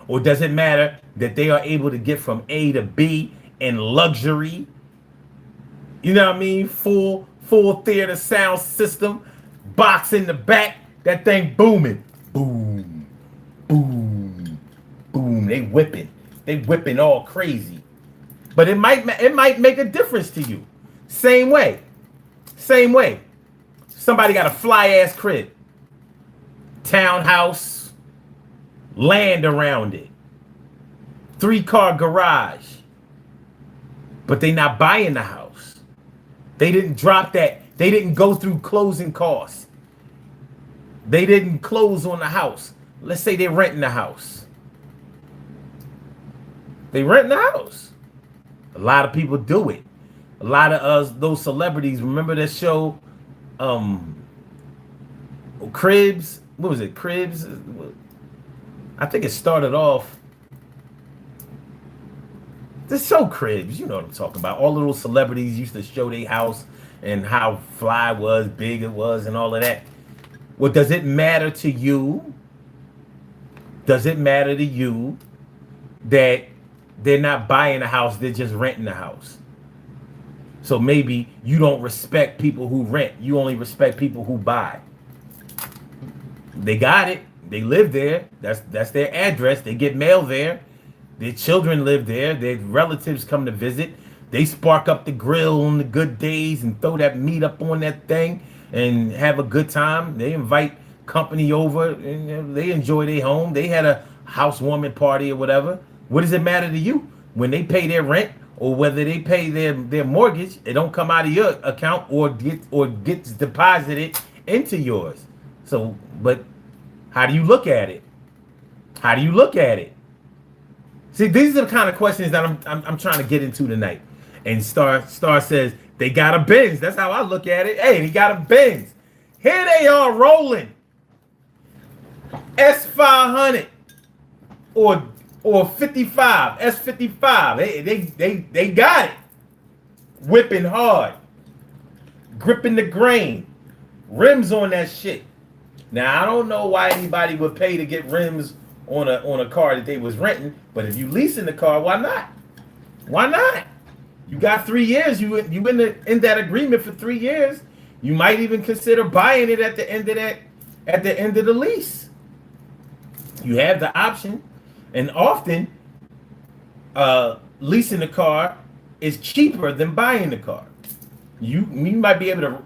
Or does it matter that they are able to get from A to B in luxury? You know what I mean? Full theater sound system, box in the back, that thing booming. Boom, boom, boom. They whipping all crazy. But it might make a difference to you. Same way. Somebody got a fly ass crib, townhouse, land around it, 3-car garage, but they not buying the house. They didn't drop that. They didn't go through closing costs. They didn't close on the house. Let's say they're renting the house. They rent the house. A lot of people do it. A lot of those celebrities, remember that show, Cribs? What was it? Cribs? I think it started off. The show Cribs, you know what I'm talking about. All of those celebrities used to show their house and how fly it was, big it was, and all of that. Well, does it matter to you? Does it matter to you that they're not buying a house, they're just renting a house? So maybe you don't respect people who rent. You only respect people who buy. They got it. They live there. That's their address. They get mail there. Their children live there. Their relatives come to visit. They spark up the grill on the good days and throw that meat up on that thing. and have a good time. They invite company over and they enjoy their home. They had a housewarming party or whatever. What does it matter to you when they pay their rent or whether they pay their mortgage? It don't come out of your account or gets deposited into yours. So, but how do you look at it? How do you look at it? See, these are the kind of questions that I'm trying to get into tonight. And Star says they got a Benz. That's how I look at it. Hey, they got a Benz. Here they are rolling S500 or 55 S55. They got it. Whipping hard, gripping the grain, rims on that shit. Now I don't know why anybody would pay to get rims on a car that they was renting, but if you leasing the car, why not? Why not? You got 3 years. You in that agreement for 3 years. You might even consider buying it at the end of the lease. You have the option, and often leasing the car is cheaper than buying the car. You might be able to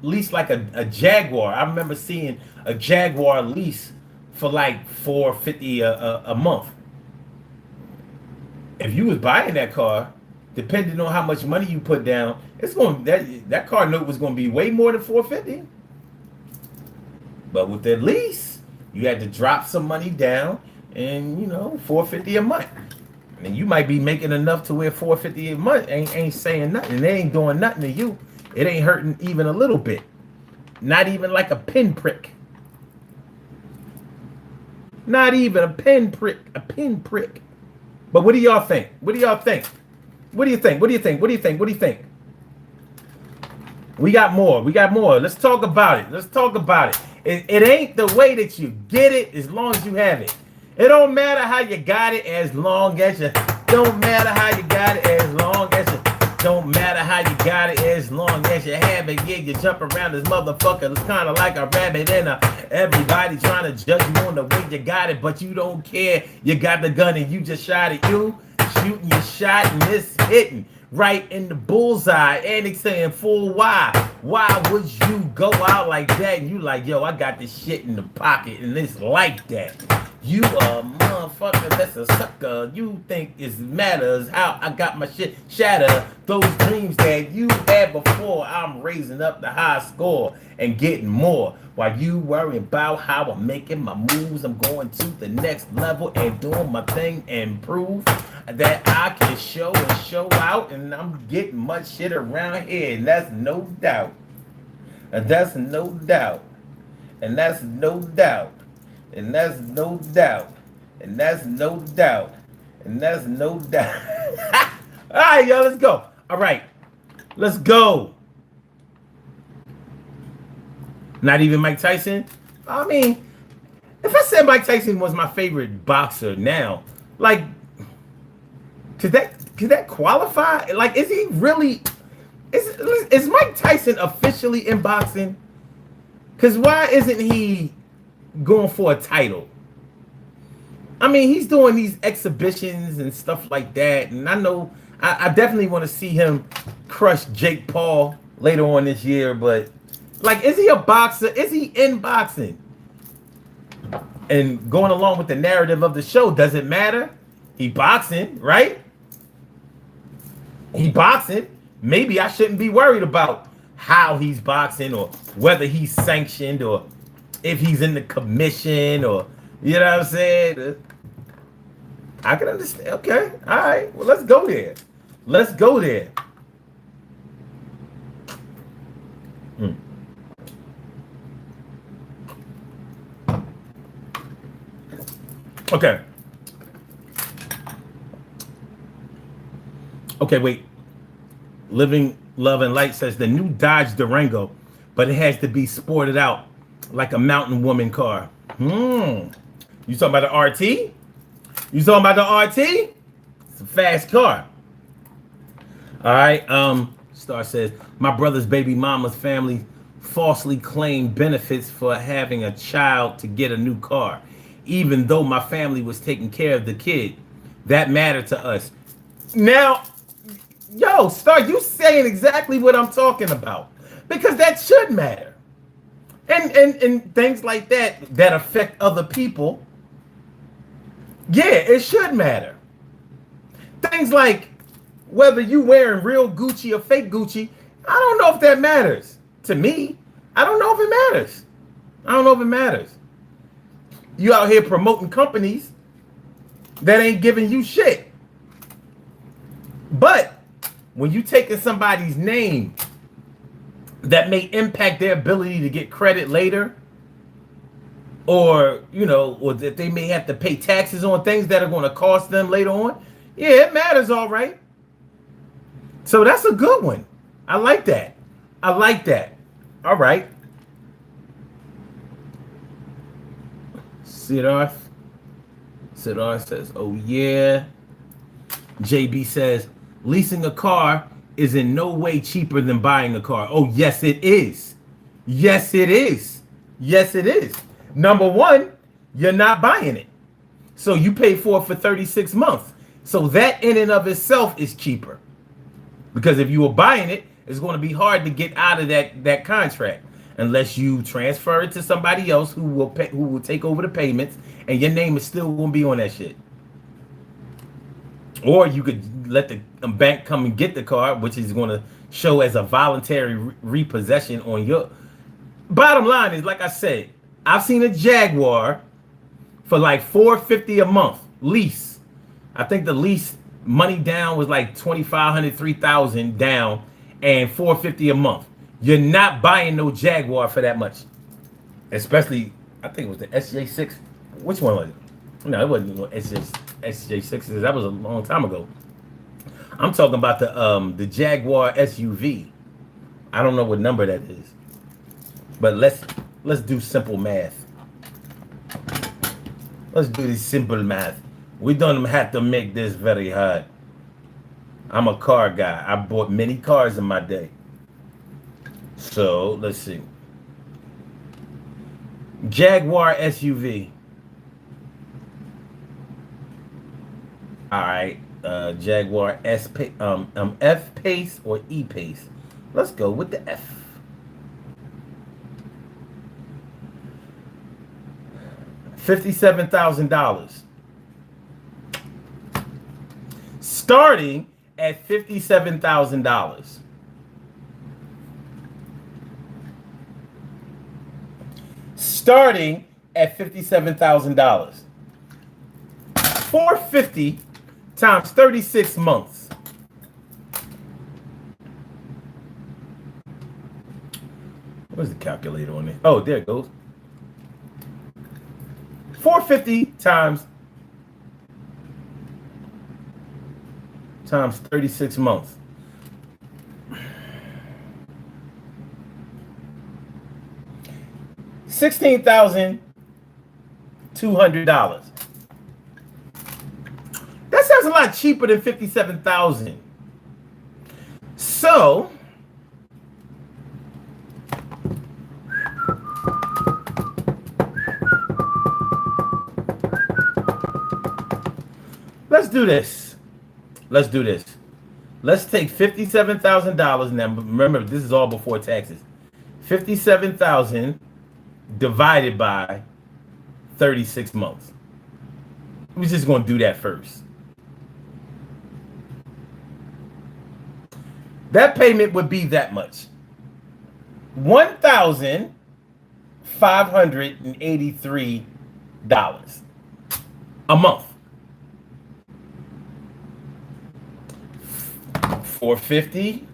lease like a Jaguar. I remember seeing a Jaguar lease for like $450 a month. If you was buying that car, depending on how much money you put down, that car note was going to be way more than $450. But with the lease, you had to drop some money down, and $450 a month. And you might be making enough to where $450 a month ain't saying nothing. They ain't doing nothing to you. It ain't hurting even a little bit. Not even like a pinprick. Not even a pinprick. A pinprick. But what do y'all think? What do y'all think? What do you think? What do you think? What do you think? What do you think? We got more. We got more. Let's talk about it. Let's talk about it. It ain't the way that you get it as long as you have it. It don't matter how you got it as long as you don't matter how you got it as long as you don't matter how you got it as long as you have it. Yeah, you jump around this motherfucker. It's kind of like a rabbit and everybody trying to judge you on the way you got it, but you don't care. You got the gun and you just shot it. You shooting your shot and it's hitting right in the bullseye. And it's saying full why? Why would you go out like that? And you like, yo, I got this shit in the pocket and it's like that. You a motherfucker that's a sucker. You think it matters how I got my shit shattered. Those dreams that you had before, I'm raising up the high score and getting more. While you worry about how I'm making my moves, I'm going to the next level and doing my thing and prove that I can show and show out. And I'm getting much shit around here, and that's no doubt. And that's no doubt. And that's no doubt. And that's no doubt. And that's no doubt. And that's no doubt. All right, y'all, let's go. All right, let's go. Not even Mike Tyson? I mean, if I said Mike Tyson was my favorite boxer now, like, could that qualify? Like, is he really... Is Mike Tyson officially in boxing? Because why isn't he going for a title? I mean, he's doing these exhibitions and stuff like that, and I know I definitely want to see him crush Jake Paul later on this year, but like, is he a boxer? Is he in boxing? And going along with the narrative of the show, does it matter? He boxing, right? He boxing. Maybe I shouldn't be worried about how he's boxing or whether he's sanctioned or if he's in the commission or, you know what I'm saying? I can understand. Okay. All right. Well, let's go there. Let's go there. Okay. Okay, wait. Living Love and Light says the new Dodge Durango, but it has to be sported out like a mountain woman car. You talking about the RT? You talking about the RT? It's a fast car. All right. Star says my brother's baby mama's family falsely claimed benefits for having a child to get a new car, even though my family was taking care of the kid. That mattered to us. Now, yo, Star, you saying exactly what I'm talking about, because that should matter. and things like that affect other people. Yeah, it should matter. Things like whether you wearing real Gucci or fake Gucci, I don't know if that matters to me. I don't know if it matters. I don't know if it matters. You out here promoting companies that ain't giving you shit. But when you taking somebody's name that may impact their ability to get credit later, or or that they may have to pay taxes on things that are going to cost them later on, yeah, it matters, all right. So that's a good one. I like that. I like that. All right. Sidar says, oh yeah. JB says, leasing a car is in no way cheaper than buying a car. Oh, yes, it is. Yes, it is. Yes, it is. Number one, you're not buying it. So you pay for it for 36 months. So that in and of itself is cheaper. Because if you were buying it, it's going to be hard to get out of that contract unless you transfer it to somebody else who will take over the payments, and your name is still going to be on that shit. Or you could let the bank come and get the car, which is going to show as a voluntary repossession on your. Bottom line is, like I said, I've seen a Jaguar for like $450 a month lease. I think the lease money down was like $2,500, $3,000 down, and $450 a month. You're not buying no Jaguar for that much. Especially, I think it was the SJ6. Which one was it? No, it wasn't SJ6. That was a long time ago. I'm talking about the Jaguar SUV. I don't know what number that is. But let's do simple math. Let's do this simple math. We don't have to make this very hard. I'm a car guy. I bought many cars in my day. So let's see. Jaguar SUV. All right. Jaguar F Pace or E Pace. Let's go with the F. $57,000. Starting at $57,000. Starting at $57,000. 450 times 36 months. Where's the calculator on it? Oh, there it goes. 450 times 36 months. $16,200. That sounds a lot cheaper than $57,000. So let's do this. Let's do this. Let's take $57,000 now. Remember, this is all before taxes. 57,000 divided by 36 months. We're just going to do that first. That payment would be that much. $1,583 a month. 450,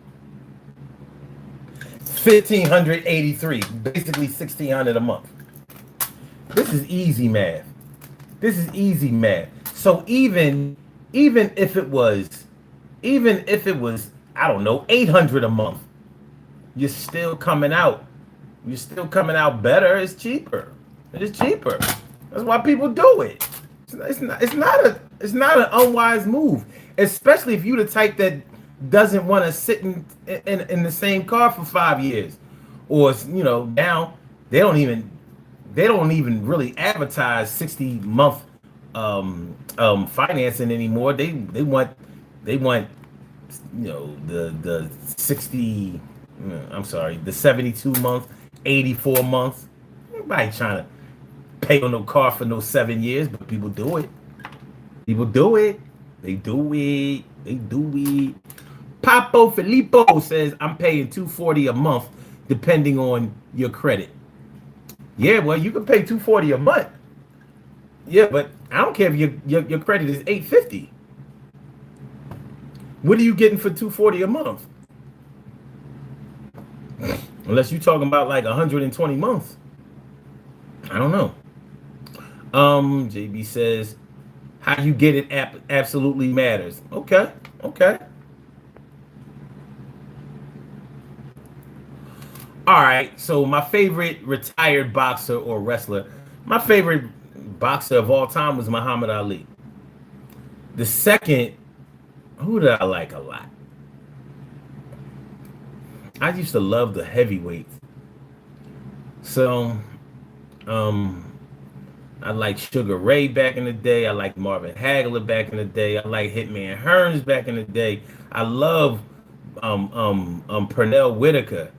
1,583, basically $1,600 a month. This is easy math. This is easy math. So even if it was, I don't know, $800 a month, you're still coming out. You're still coming out better. It's cheaper. It is cheaper. That's why people do it. It's not an unwise move, especially if you're the type that doesn't want to sit in the same car for 5 years, or now they don't even really advertise 60-month financing anymore. They want the 60, I'm sorry, the 72 month, 84 months. Nobody trying to pay on no car for no 7 years, but people do it. People do it. They do it. They do it. Papo Filippo says I'm paying $240 a month, depending on your credit. Yeah, well, you can pay $240 a month. Yeah, but I don't care if your credit is $850. What are you getting for $240 a month? Unless you're talking about like 120 months. I don't know. JB says, how you get it absolutely matters. Okay, okay. All right, so my favorite retired boxer or wrestler, my favorite boxer of all time was Muhammad Ali. The second, who did I like a lot? I used to love the heavyweights. So, I like Sugar Ray back in the day. I like Marvin Hagler back in the day. I like Hitman Hearns back in the day. I love Pernell Whitaker.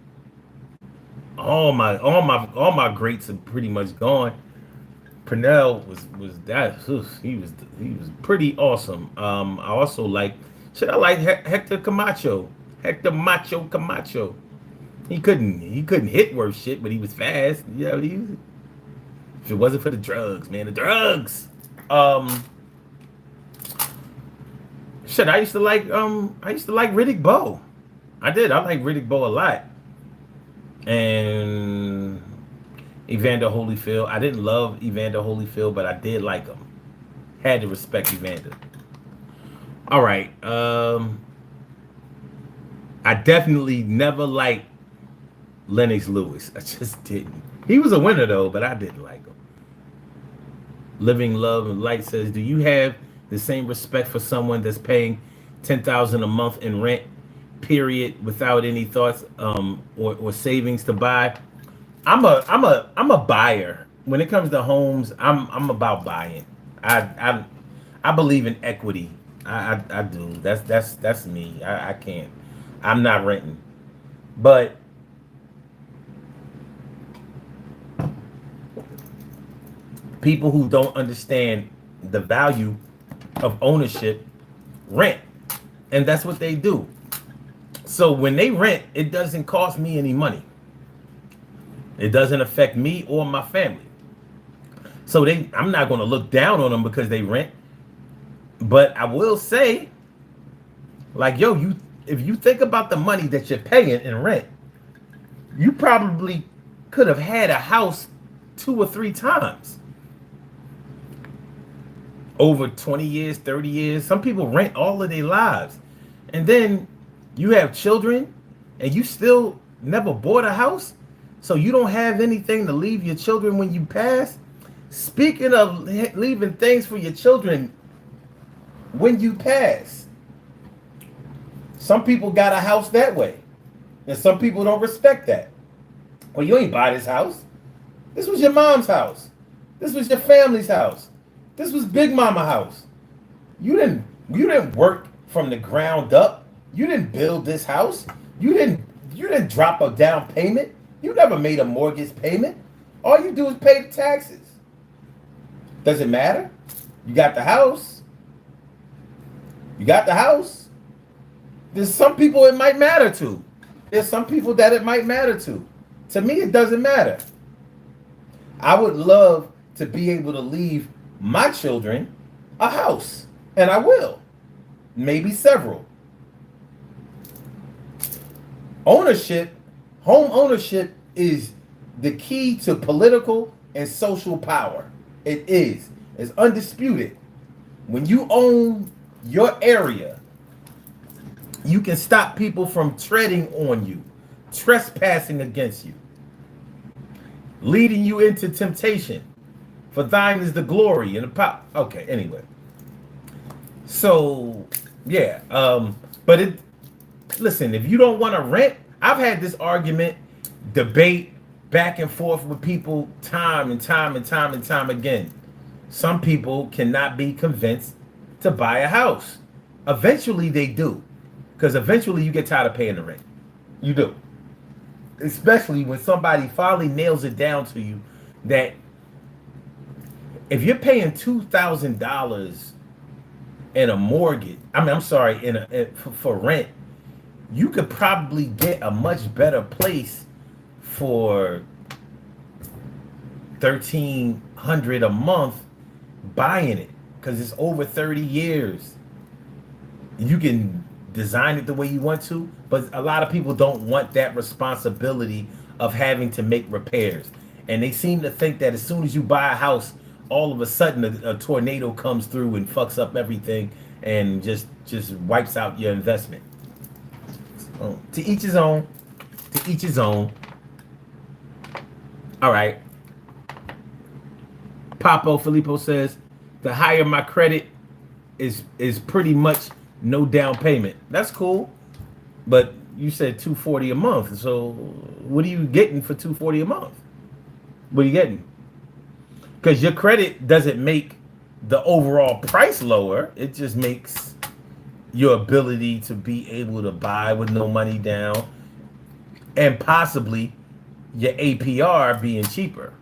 All my greats are pretty much gone. Pernell was that he was pretty awesome. I also like Hector Camacho. Hector Macho Camacho. He couldn't hit worth shit, but he was fast. Yeah, if it wasn't for the drugs, man, the drugs. I used to like Riddick Bowe. I like Riddick Bowe a lot. And Evander Holyfield. I didn't love Evander Holyfield, but I did like him. Had to respect Evander. All right. I definitely never liked Lennox Lewis. I just didn't. He was a winner though, but I didn't like him. Living Love and Light says, do you have the same respect for someone that's paying $10,000 a month in rent, period, without any thoughts or savings to buy? I'm a buyer. When it comes to homes, I'm about buying. I believe in equity. I do. That's me. I can't. I'm not renting. But people who don't understand the value of ownership rent. And that's what they do. So when they rent, it doesn't cost me any money. It doesn't affect me or my family. So I'm not going to look down on them because they rent. But I will say, like, yo, if you think about the money that you're paying in rent, you probably could have had a house 2 or 3 times over 20 years, 30 years. Some people rent all of their lives. And then you have children and you still never bought a house. So you don't have anything to leave your children when you pass. Speaking of leaving things for your children when you pass, some people got a house that way. And some people don't respect that. Well, you ain't buy this house. This was your mom's house. This was your family's house. This was Big Mama house. You didn't work from the ground up. You didn't build this house. You didn't drop a down payment. You never made a mortgage payment. All you do is pay the taxes. Does it matter? You got the house. You got the house. There's some people it might matter to. There's some people that it might matter to. To me, it doesn't matter. I would love to be able to leave my children a house. And I will. Maybe several. Ownership, home ownership is the key to political and social power. It is. It's undisputed. When you own your area, you can stop people from treading on you, trespassing against you, leading you into temptation. For thine is the glory and the power. Okay, anyway. So, yeah. But listen, if you don't want to rent, I've had this argument, debate, back and forth with people time and time again. Some people cannot be convinced to buy a house. Eventually they do. Because eventually you get tired of paying the rent. You do. especially when somebody finally nails it down to you that if you're paying $2,000 in a mortgage, I'm sorry, for rent, you could probably get a much better place for 1,300 a month buying it because it's over 30 years. You can design it the way you want to, but a lot of people don't want that responsibility of having to make repairs. And they seem to think that as soon as you buy a house, all of a sudden a tornado comes through and fucks up everything and just wipes out your investment. So, to each his own. To each his own. All right. Papo Filippo says, the higher my credit is pretty much no down payment. That's cool. But you said $240 a month. So what are you getting for $240 a month? What are you getting? Because your credit doesn't make the overall price lower. It just makes your ability to be able to buy with no money down and possibly your APR being cheaper.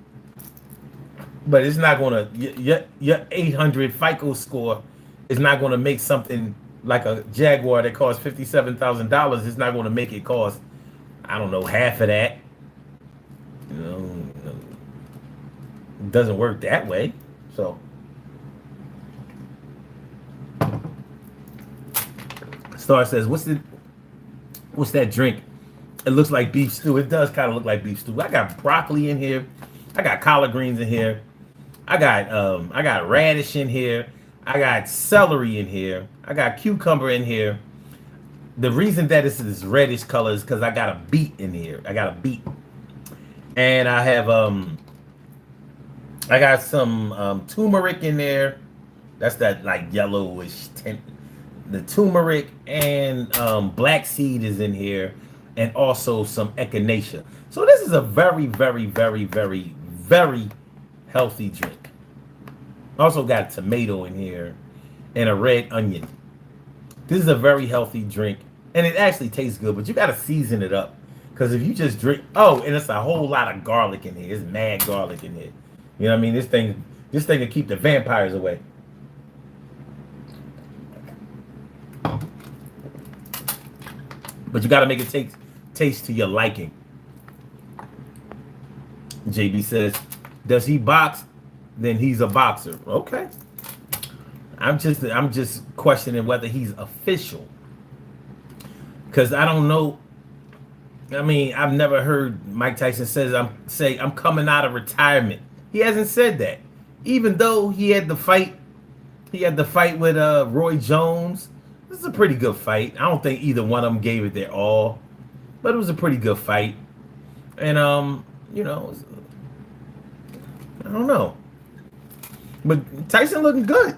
But it's not going to, your 800 FICO score is not going to make something like a Jaguar that costs $57,000. It's not going to make it cost, I don't know, half of that. You know, it doesn't work that way. So, Star says, what's that drink? It looks like beef stew. It does kind of look like beef stew. I got broccoli in here. I got collard greens in here. I got radish in here. I got celery in here. I got cucumber in here. The reason that it's this reddish color is because I got a beet in here. I got a beet. And I have I got some turmeric in there. That's that like yellowish tint. The turmeric and black seed is in here, and also some echinacea. So this is a very, very, very, very, very healthy drink. Also got tomato in here and a red onion. This is a very healthy drink, and it actually tastes good, but you got to season it up. Because if you just drink, oh, and it's a whole lot of garlic in here. It's mad garlic in here. You know what I mean? This thing will keep the vampires away. But you got to make it taste to your liking. JB says, does he box? Then he's a boxer. Okay. I'm just questioning whether he's official. Because I don't know. I mean, I've never heard Mike Tyson say I'm coming out of retirement. He hasn't said that. Even though he had the fight with Roy Jones. This is a pretty good fight. I don't think either one of them gave it their all, but it was a pretty good fight. And you know, I don't know. But Tyson looking good.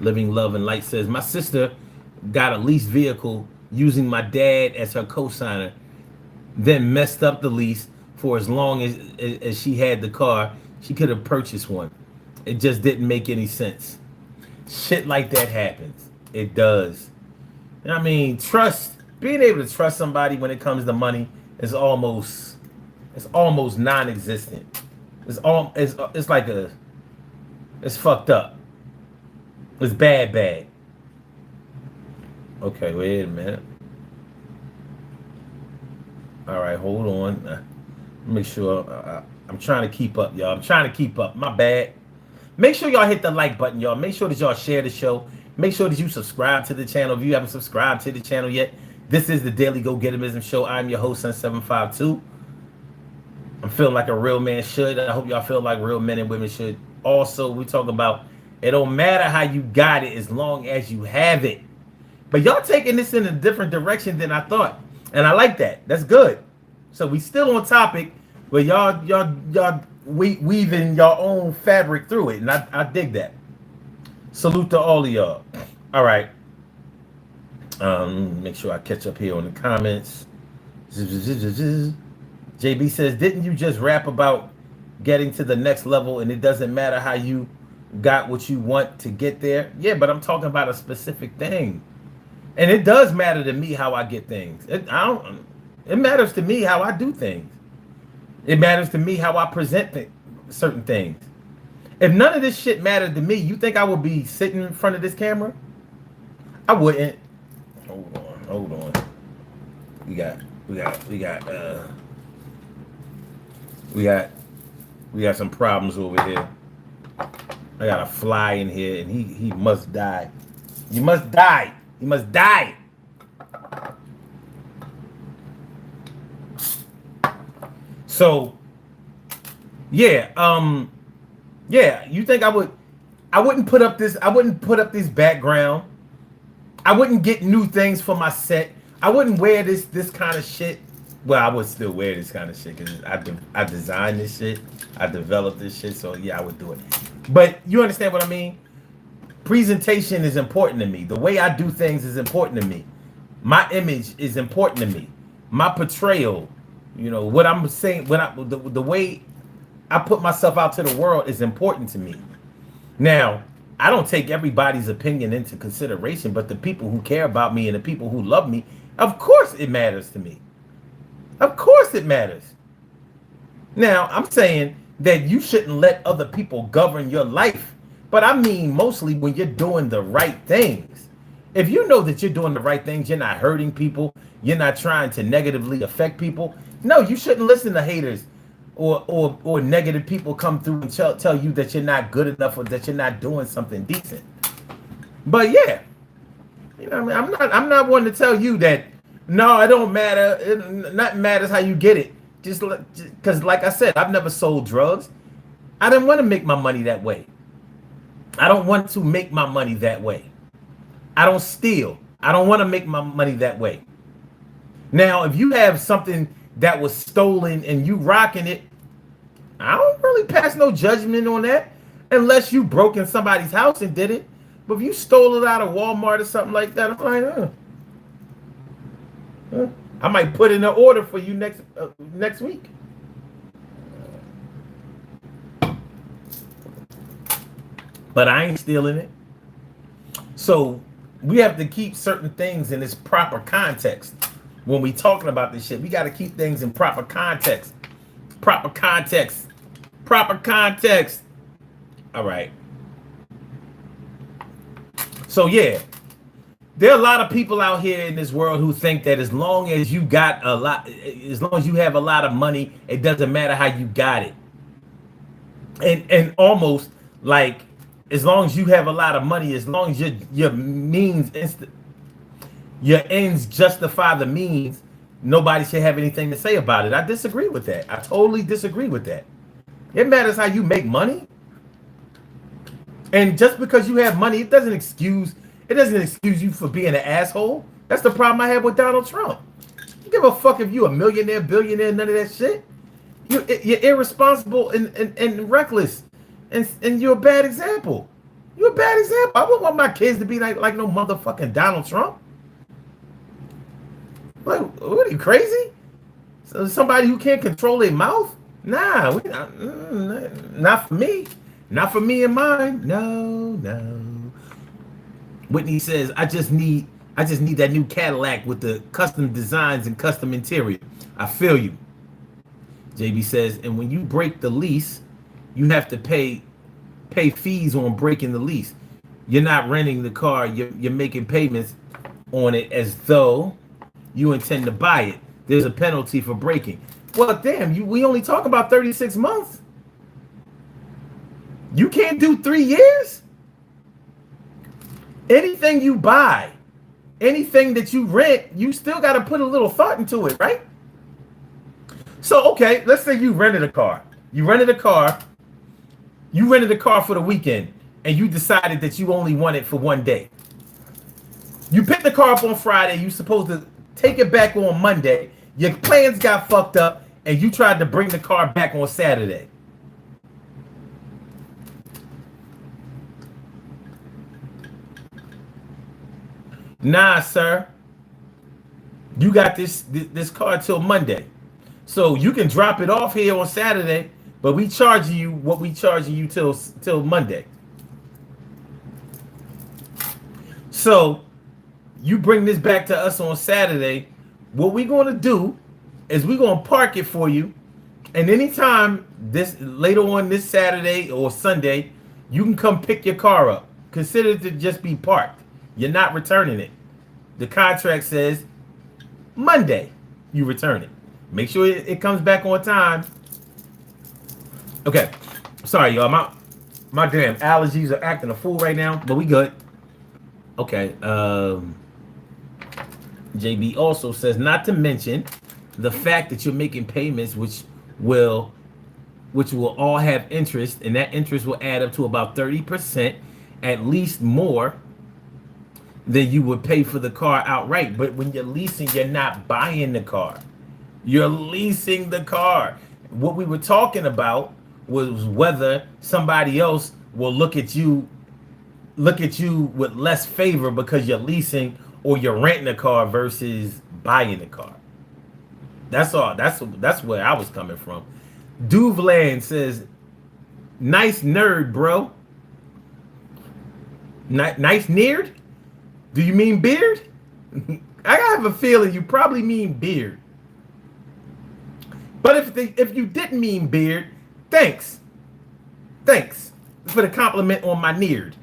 Living Love and Light says, my sister got a leased vehicle using my dad as her co-signer, then messed up the lease for as long as she had the car. She could have purchased one. It just didn't make any sense. Shit like that happens. It does. I mean, being able to trust somebody when it comes to money is almost non-existent. It's fucked up. It's bad. Okay, wait a minute. All right, hold on. Make sure I'm trying to keep up, y'all. I'm trying to keep up. My bad. Make sure y'all hit the like button, y'all. Make sure that y'all share the show. Make sure that you subscribe to the channel if you haven't subscribed to the channel yet. This is the Daily Go Getimism Show. I'm your host, Sun752. I'm feeling like a real man should. I hope y'all feel like real men and women should. Also, we talk about it don't matter how you got it as long as you have it. But y'all taking this in a different direction than I thought. And I like that. That's good. So we still on topic, but y'all weaving your own fabric through it. And I dig that. Salute to all of y'all. All right. Make sure I catch up here on the comments. JB says, didn't you just rap about getting to the next level and it doesn't matter how you got what you want to get there? Yeah, but I'm talking about a specific thing. And it does matter to me how I get things. It matters to me how I do things. It matters to me how I present certain things. If none of this shit mattered to me, you think I would be sitting in front of this camera? I wouldn't. Hold on. We got some problems over here. I got a fly in here, and he must die. He must die. He must die. So, yeah, you think I wouldn't put up this background. I wouldn't get new things for my set. I wouldn't wear this kind of shit. Well, I would still wear this kind of shit because I designed this shit. I developed this shit, so yeah, I would do it. But you understand what I mean? Presentation is important to me. The way I do things is important to me. My image is important to me. My portrayal, what I'm saying, the way I put myself out to the world is important to me. Now, I don't take everybody's opinion into consideration, but the people who care about me and the people who love me, of course it matters to me. Of course it matters. Now, I'm saying that you shouldn't let other people govern your life, but I mean mostly when you're doing the right things. If you know that you're doing the right things, you're not hurting people, you're not trying to negatively affect people, no, you shouldn't listen to haters or negative people come through and tell you that you're not good enough or that you're not doing something decent. But yeah, I'm not one to tell you that no, it don't matter. Nothing matters how you get it. Just because, like I said, I've never sold drugs. I didn't want to make my money that way. I don't want to make my money that way. I don't steal. I don't want to make my money that way. Now, if you have something that was stolen and you rocking it, I don't really pass no judgment on that unless you broke in somebody's house and did it. But if you stole it out of Walmart or something like that, I'm like, I might put in an order for you next week. But I ain't stealing it. So we have to keep certain things in its proper context. When we talking about this shit, we got to keep things in proper context. Proper context. Proper context. All right. So yeah, there are a lot of people out here in this world who think that as long as you got a lot, as long as you have a lot of money, it doesn't matter how you got it. And almost like as long as you have a lot of money, as long as your means your ends justify the means, nobody should have anything to say about it. I disagree with that. I totally disagree with that. It matters how you make money. And just because you have money, it doesn't excuse you for being an asshole. That's the problem I have with Donald Trump. You give a fuck if you a millionaire, billionaire, none of that shit. You're irresponsible and reckless. And you're a bad example. You're a bad example. I wouldn't want my kids to be like no motherfucking Donald Trump. Like, what are you, crazy? So somebody who can't control their mouth? Nah, not for me. Not for me and mine. No. Whitney says, I just need that new Cadillac with the custom designs and custom interior. I feel you. JB says, and when you break the lease, you have to pay fees on breaking the lease. You're not renting the car. You're making payments on it as though you intend to buy it. There's a penalty for breaking. Well, damn, we only talk about 36 months. You can't do 3 years? Anything you buy, anything that you rent, you still got to put a little thought into it, right? So, okay, let's say you rented a car. You rented a car for the weekend, and you decided that you only want it for one day. You picked the car up on Friday. You're supposed to take it back on Monday. Your plans got fucked up, and you tried to bring the car back on Saturday. Nah, sir. You got this car till Monday. So you can drop it off here on Saturday, but we charging you what we charging you till Monday. So you bring this back to us on Saturday. What we're going to do is we're going to park it for you. And anytime this later on this Saturday or Sunday, you can come pick your car up. Consider it to just be parked. You're not returning it. The contract says Monday you return it. Make sure it comes back on time. Okay. Sorry, y'all. My damn allergies are acting a fool right now, but we good. Okay. JB also says, not to mention the fact that you're making payments which will all have interest, and that interest will add up to about 30%, at least more than you would pay for the car outright. But when you're leasing, you're not buying the car. You're leasing the car. What we were talking about was whether somebody else will look at you with less favor because you're leasing or you're renting a car versus buying a car. That's all. That's where I was coming from. Duvland says, nice nerd, bro. Nice nerd? Do you mean beard? I have a feeling you probably mean beard. But if you didn't mean beard, thanks. Thanks for the compliment on my neared.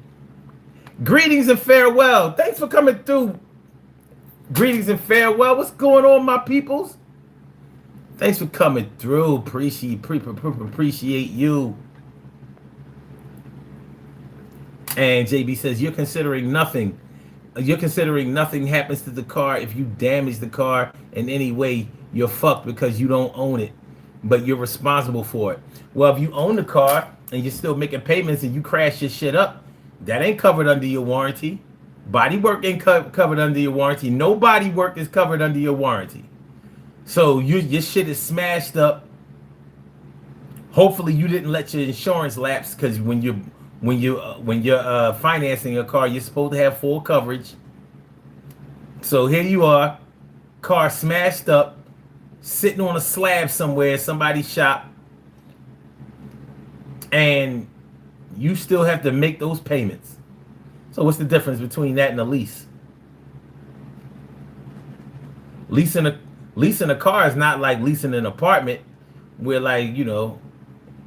Greetings and farewell. Thanks for coming through. Greetings and farewell. What's going on, my peoples? Thanks for coming through. Appreciate you. And JB says, you're considering nothing happens to the car if you damage the car in any way. You're fucked because you don't own it, but you're responsible for it. Well, if you own the car and you're still making payments and you crash your shit up, that ain't covered under your warranty. Body work ain't covered under your warranty. No body work is covered under your warranty. So your shit is smashed up. Hopefully you didn't let your insurance lapse, because when you're financing a car, you're supposed to have full coverage. So here you are, car smashed up, sitting on a slab somewhere, somebody's shop, and you still have to make those payments. So what's the difference between that and a lease? Leasing a car is not like leasing an apartment where, like, you know,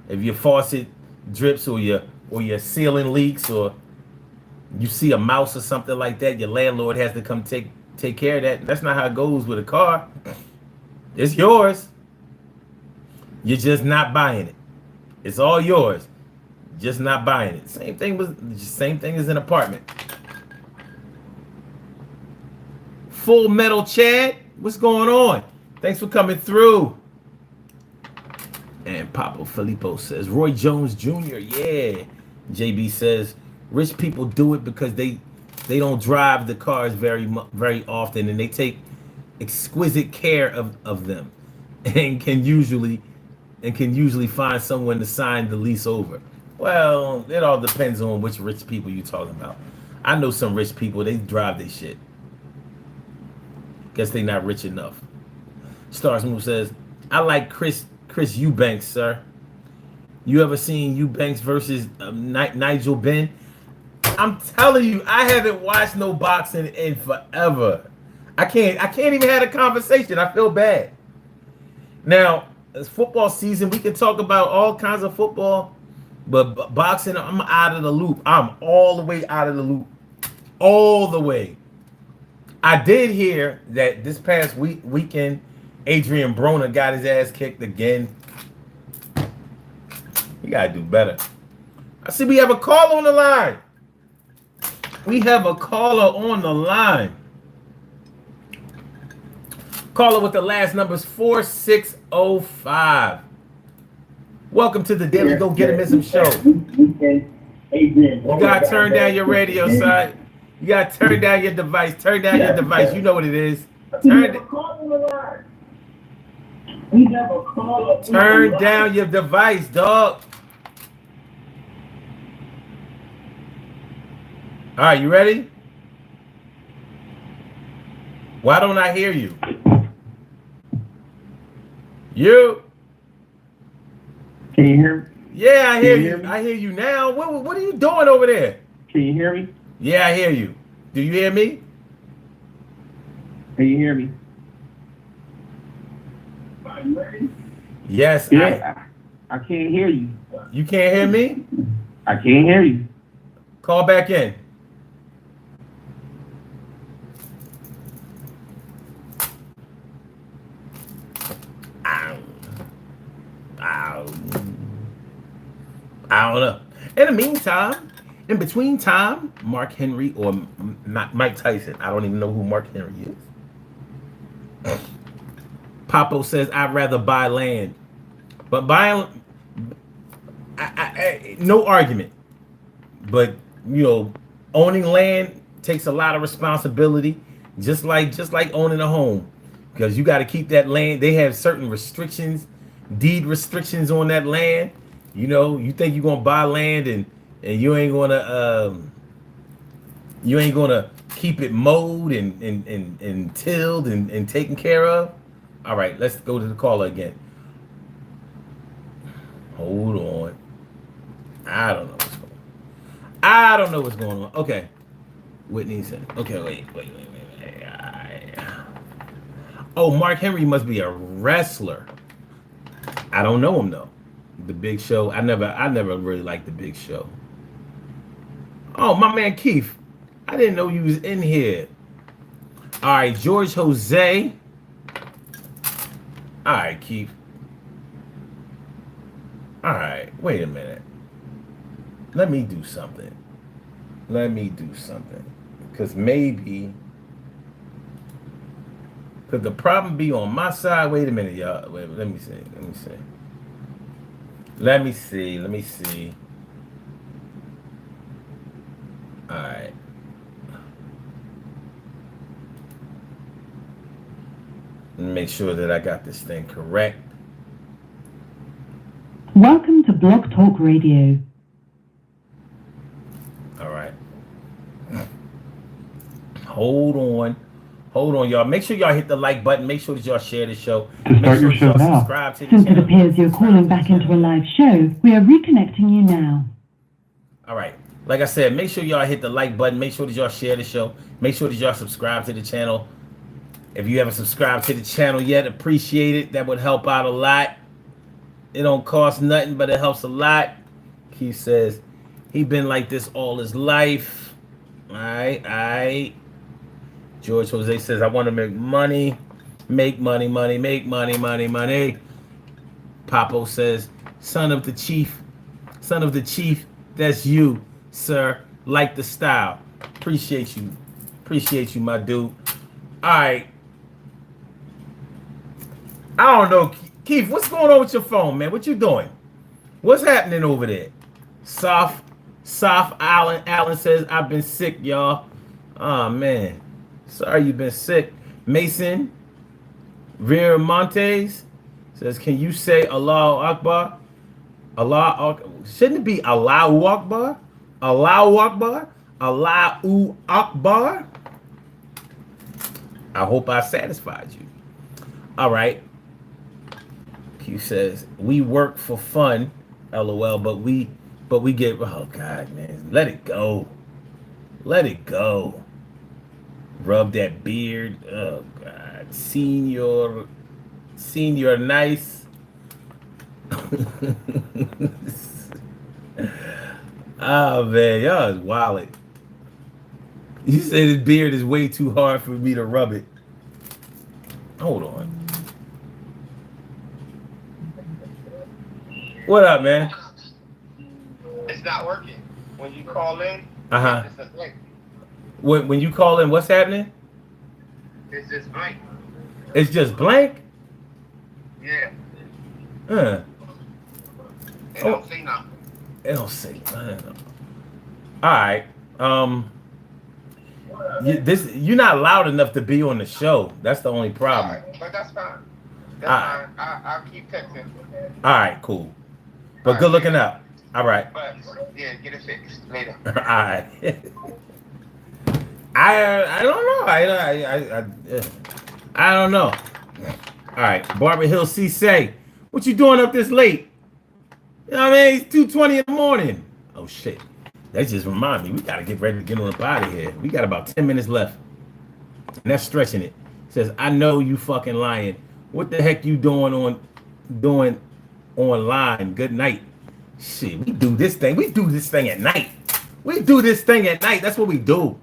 if your faucet drips or your ceiling leaks or you see a mouse or something like that, your landlord has to come take care of that. That's not how it goes with a car. It's yours. You're just not buying it. It's all yours. Just not buying it. Same thing as an apartment. Full Metal Chad, what's going on? Thanks for coming through. And Papa Filippo says, Roy Jones Jr., yeah. JB says, rich people do it because they don't drive the cars very often, and they take exquisite care of them, and can usually find someone to sign the lease over. Well, it all depends on which rich people you're talking about. I know some rich people, they drive their shit. Guess they not rich enough. Stars Move says, I like Chris Eubanks, sir. You ever seen Eubanks versus Nigel Benn? I'm telling you, I haven't watched no boxing in forever. I can't even have a conversation. I feel bad. Now, it's football season. We can talk about all kinds of football, but boxing, I'm out of the loop. I'm all the way out of the loop. All the way. I did hear that this past weekend, Adrian Broner got his ass kicked again. You gotta do better. I see we have a caller on the line. We have a caller on the line. Caller with the last numbers 4605. Welcome to the Daily Go Get 'Em Ism Show. You gotta turn down your radio side. You gotta turn down your device. Turn down your device. You know what it is. Turn down your device, dog. All right, you ready? Why don't I hear you? You? Can you hear me? Yeah, I hear you. I hear you now. What are you doing over there? Can you hear me? Yeah, I hear you. Do you hear me? Can you hear me? Yes. Yeah, I can't hear you. You can't hear me? I can't hear you. Call back in. I don't know. In the meantime, in between time, Mark Henry or Mike Tyson. I don't even know who Mark Henry is. Papo says, I'd rather buy land. But buying, no argument. But, you know, owning land takes a lot of responsibility, just like owning a home. Because you got to keep that land. They have certain restrictions, deed restrictions on that land. You know, you think you're gonna buy land and you ain't gonna keep it mowed and tilled and taken care of. All right, let's go to the caller again. Hold on. I don't know what's going on. I don't know what's going on. Okay. Whitney said, okay, wait. Oh, Mark Henry must be a wrestler. I don't know him though. The Big Show. I never really liked the Big Show. Oh, my man Keith. I didn't know you was in here. All right, George Jose. All right, Keith. All right, wait a minute. Let me do something. Because maybe... Could the problem be on my side? Wait a minute, y'all. Wait, let me see. All right. Let me make sure that I got this thing correct. Welcome to Blog Talk Radio. All right. Hold on, y'all. Make sure y'all hit the like button. Make sure that y'all share the show. Make sure y'all subscribe to the Since channel. it appears you're calling back into a live show, we are reconnecting you now. All right. Like I said, make sure y'all hit the like button. Make sure that y'all share the show. Make sure that y'all subscribe to the channel. If you haven't subscribed to the channel yet, appreciate it. That would help out a lot. It don't cost nothing, but it helps a lot. Keith says he been like this all his life. All right. George Jose says, I want to make money. Make money. Papo says, son of the chief, that's you, sir. Like the style. Appreciate you, my dude. All right. I don't know, Keith, what's going on with your phone, man? What you doing? What's happening over there? Soft Allen says, I've been sick, y'all. Oh, man. Sorry you've been sick. Mason Viramontes says, can you say Allahu Akbar? Shouldn't it be Allahu Akbar? Allahu Akbar? Allahu Akbar? I hope I satisfied you. All right. Q says, we work for fun, LOL, but we get, oh God, man, let it go. Rub that beard. Oh God, senior nice. Oh man, y'all is wildin'. You say this beard is way too hard for me to rub it. Hold on. What up, man? It's not working. When you call in, it's a blank. When you call in, what's happening? It's just blank. It's just blank? Yeah. It don't say nothing. It don't say nothing. All right. You're not loud enough to be on the show. That's the only problem. Right, but that's fine. That's fine. I'll keep texting. All right, cool. But good looking out. All right. But yeah, get it fixed later. All right. I don't know. I don't know. All right, Barbara Hill C. Say, what you doing up this late? You know what I mean? It's 2:20 in the morning. Oh shit. That just remind me, we gotta get ready to get on up out of here. We got about 10 minutes left. And that's stretching it. Says, I know you fucking lying. What the heck you doing online? Good night. Shit, we do this thing. We do this thing at night. We do this thing at night. That's what we do.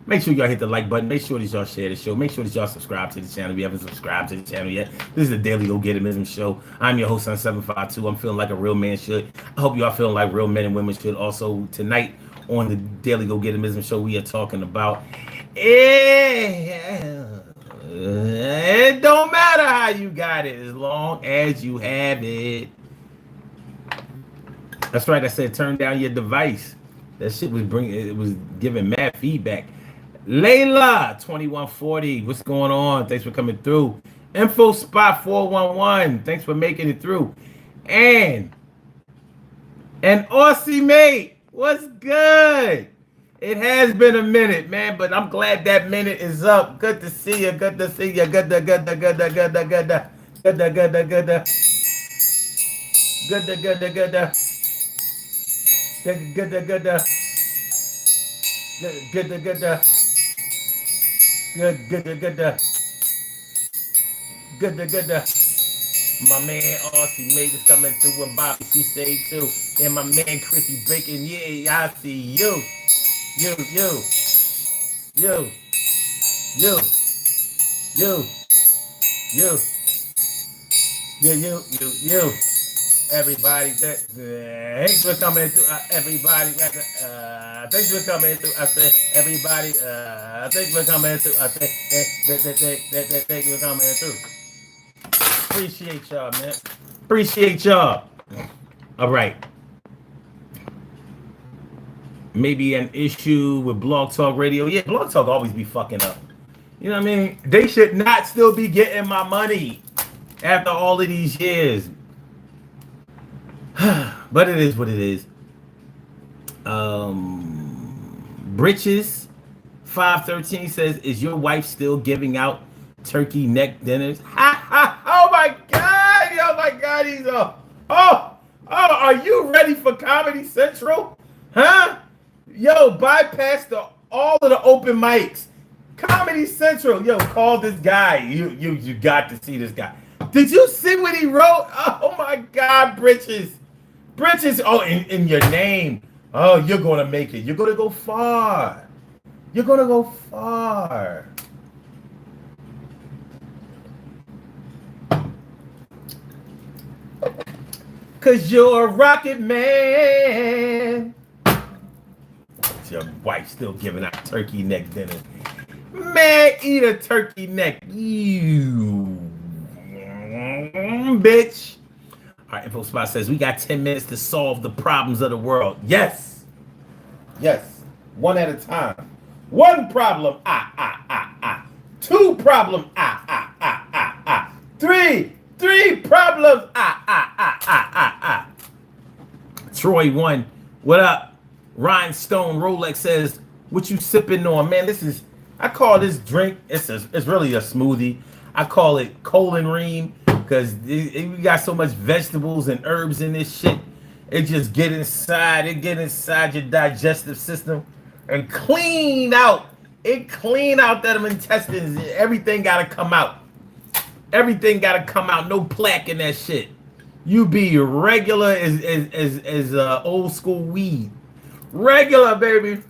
Make sure y'all hit the like button. Make sure that y'all share the show. Make sure that y'all subscribe to the channel if you haven't subscribed to the channel yet. This is the Daily Go Getimism Show. I'm your host, Son752. I'm feeling like a real man should. I hope y'all feeling like real men and women should. Also, tonight on the Daily Go Getimism Show, we are talking about it don't matter how you got it as long as you have it. That's right. I said turn down your device. That shit was giving mad feedback. Layla 2140, what's going on? Thanks for coming through. Info Spot 411, thanks for making it through. And Aussie mate, what's good? It has been a minute, man, but I'm glad that minute is up. Good to see you. Good to see you. Good. My man Aussie mate is coming through and Bobby she say too. And my man Chrissy Bacon, yeah, I see you. You. Everybody, thanks for coming through. Everybody, thanks for coming through. I said, everybody, thanks for coming through. I said, thanks for coming through. Appreciate y'all, man. Appreciate y'all. All right. Maybe an issue with Blog Talk Radio. Yeah, Blog Talk always be fucking up. You know what I mean? They should not still be getting my money after all of these years. But it is what it is. Britches 513 says, is your wife still giving out turkey neck dinners? Oh my God, he's up. Oh, are you ready for Comedy Central? Huh? Yo, bypass all of the open mics. Comedy Central, yo, call this guy. You got to see this guy. Did you see what he wrote? Oh my God, Britches. Oh, in your name. Oh, you're gonna make it. You're gonna go far. You're gonna go far. Cause you're a rocket man. Your wife still giving out turkey neck dinner. Man, eat a turkey neck. You bitch. All right, Info Spot says we got 10 minutes to solve the problems of the world. Yes. One at a time. One problem. Two problem. Three problems. Troy 1. What up? Rhinestone Rolex says, what you sipping on? Man, I call this drink, it's really a smoothie. I call it colon ream because we got so much vegetables and herbs in this shit. It just get inside your digestive system and clean out them intestines. Everything gotta come out. No plaque in that shit. You be regular as old school weed. Regular, baby.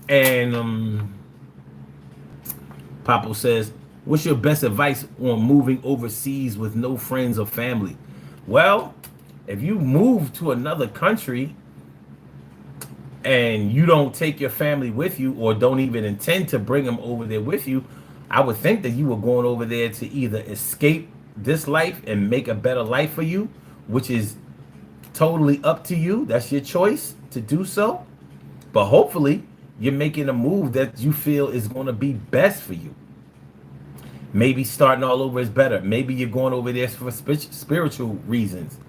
And Papo says, what's your best advice on moving overseas with no friends or family? Well, if you move to another country and you don't take your family with you or don't even intend to bring them over there with you, I would think that you were going over there to either escape this life and make a better life for you, which is totally up to you. That's your choice to do so. But hopefully you're making a move that you feel is going to be best for you. Maybe starting all over is better. Maybe you're going over there for spiritual reasons.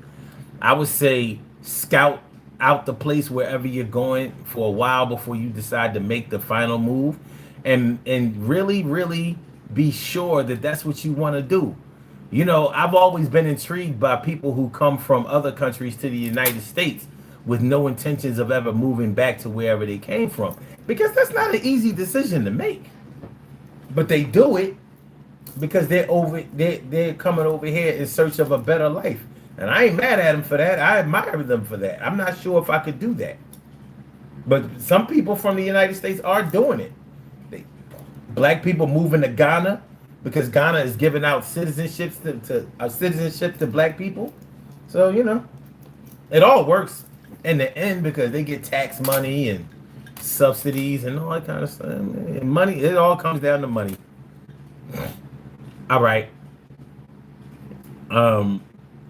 I would say scout out the place wherever you're going for a while before you decide to make the final move, and really be sure that that's what you want to do. You know, I've always been intrigued by people who come from other countries to the United States with no intentions of ever moving back to wherever they came from, because that's not an easy decision to make. But they do it because they're coming over here in search of a better life. And I ain't mad at them for that. I admire them for that. I'm not sure if I could do that. But some people from the United States are doing it. Black people moving to Ghana because Ghana is giving out citizenships to black people. So, it all works in the end because they get tax money and subsidies and all that kind of stuff. And money, it all comes down to money. All right.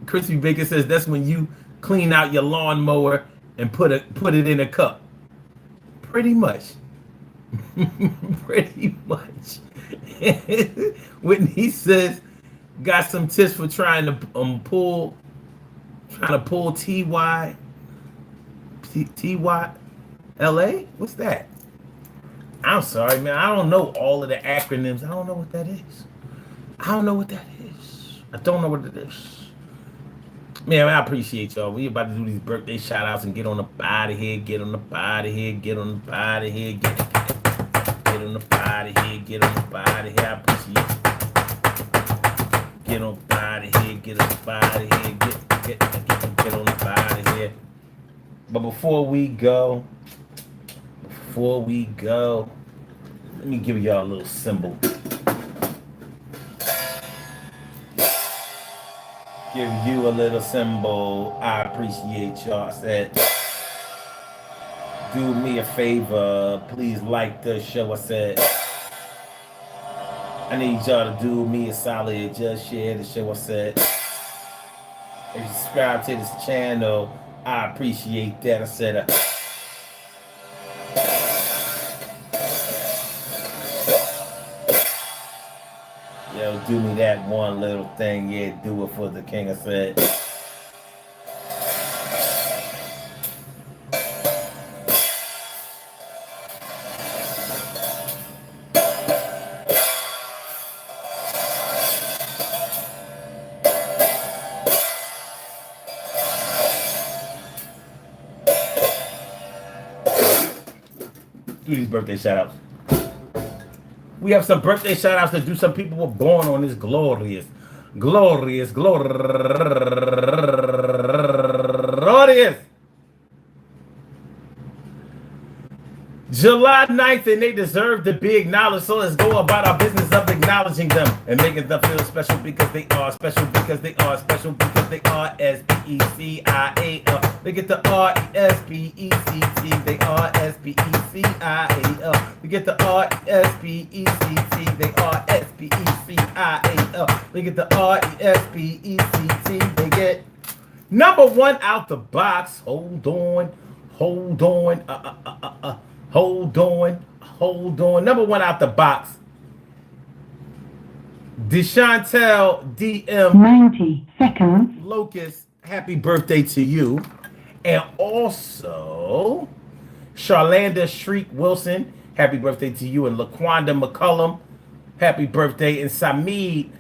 Crispy Bacon says that's when you clean out your lawnmower and put it in a cup. Pretty much. Pretty much. Whitney says, got some tips for trying to pull TY LA? What's that? I'm sorry, man. I don't know all of the acronyms. I don't know what that is. I don't know what it is. Man, I appreciate y'all. We about to do these birthday shout outs and get on up out of here. Get on up out of here. Get on up out of here. Get on up out of here. Get on up out of here. I appreciate you. Get on up out of here. Get on up out of here. Get on up out of here. But before we go, let me give y'all a little symbol. Give you a little symbol. I appreciate y'all. I said, do me a favor. Please like the show. I said, I need y'all to do me a solid. Just share the show. I said, if you subscribe to this channel, I appreciate that. I said, yo, do me that one little thing. Yeah, do it for the king. I said, do these birthday shout outs. We have some birthday shout outs to do. Some people were born on this glorious July 9th, and they deserve to be acknowledged. So let's go about our business of acknowledging them and making them feel special because they are special, because they are special, because they are SPECIAL. They get the RESPECT. They are SPECIAL. We get the RESPECT. They are SPECIAL. They get the RESPECT. They get number one out the box. Hold on. Hold on. Number one out the box. DeShantel DM 90 seconds. Locust, happy birthday to you. And also Charlanda Shriek Wilson, happy birthday to you. And LaQuanda McCullum, happy birthday. And Samid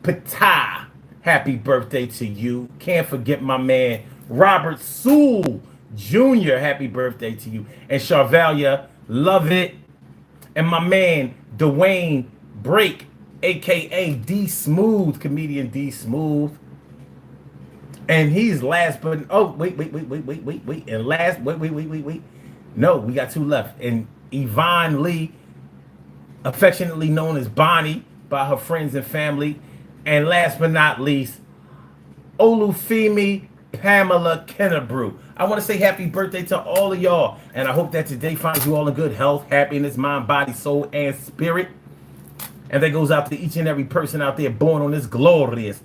Patah, happy birthday to you. Can't forget my man Robert Sewell Jr., happy birthday to you. And Charvalia, love it. And my man Dwayne Brake, aka D Smooth, comedian D Smooth. And he's last, but wait. And last, wait. No, we got two left. And Yvonne Lee, affectionately known as Bonnie by her friends and family. And last but not least, Olufemi Pamela Kennebrew. I want to say happy birthday to all of y'all, and I hope that today finds you all in good health, happiness, mind, body, soul, and spirit. And that goes out to each and every person out there born on this glorious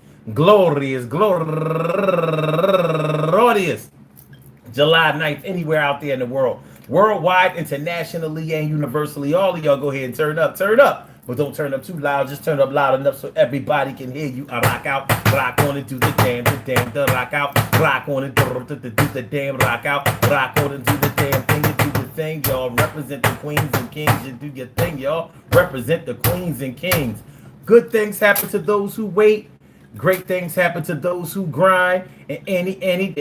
July 9th, anywhere out there in the world. Worldwide, internationally, and universally. All of y'all go ahead and turn up. But don't turn up too loud. Just turn up loud enough so everybody can hear you. I rock out, rock on it, do the damn, the rock out, rock on it, do the damn, rock out, rock on it, do the damn thing, you do the thing, y'all. Represent the queens and kings, you do your thing, y'all. Represent the queens and kings. Good things happen to those who wait. Great things happen to those who grind. And anything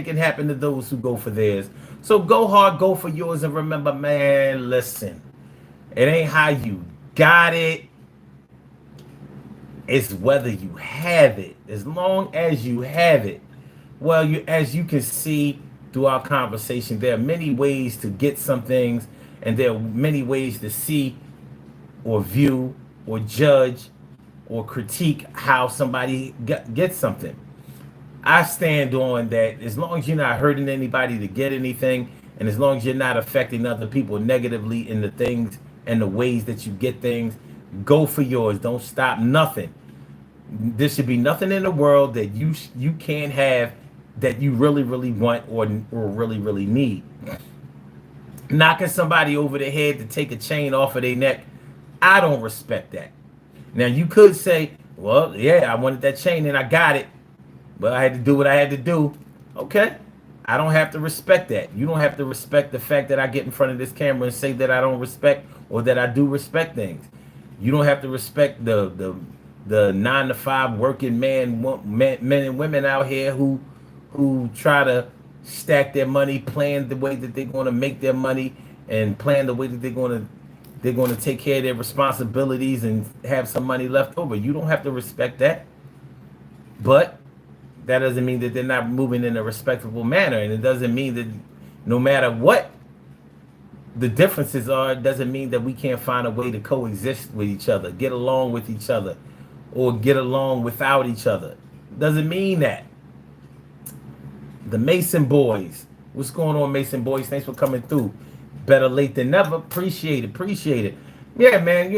can happen to those who go for theirs. So go hard, go for yours, and remember, man, listen. It ain't how you got it. It's whether you have it. As long as you have it. Well, as you can see through our conversation, there are many ways to get some things, and there are many ways to see or view or judge or critique how somebody gets something. I stand on that as long as you're not hurting anybody to get anything, and as long as you're not affecting other people negatively in the things and the ways that you get things, go for yours. Don't stop nothing. There should be nothing in the world that you can't have that you really, really want or really, really need. Knocking somebody over the head to take a chain off of their neck, I don't respect that. Now, you could say, well, yeah, I wanted that chain and I got it, but I had to do what I had to do. Okay. I don't have to respect that. You don't have to respect the fact that I get in front of this camera and say that I don't respect or that I do respect things. You don't have to respect the 9-to-5 working men and women out here who try to stack their money, plan the way that they're going to make their money, and plan the way that they're going to take care of their responsibilities and have some money left over. You don't have to respect that. But that doesn't mean that they're not moving in a respectable manner. And it doesn't mean that no matter what the differences are, it doesn't mean that we can't find a way to coexist with each other, get along with each other, or get along without each other. Doesn't mean that. The Mason boys. What's going on, Mason boys? Thanks for coming through. Better late than never. Appreciate it. Yeah, man,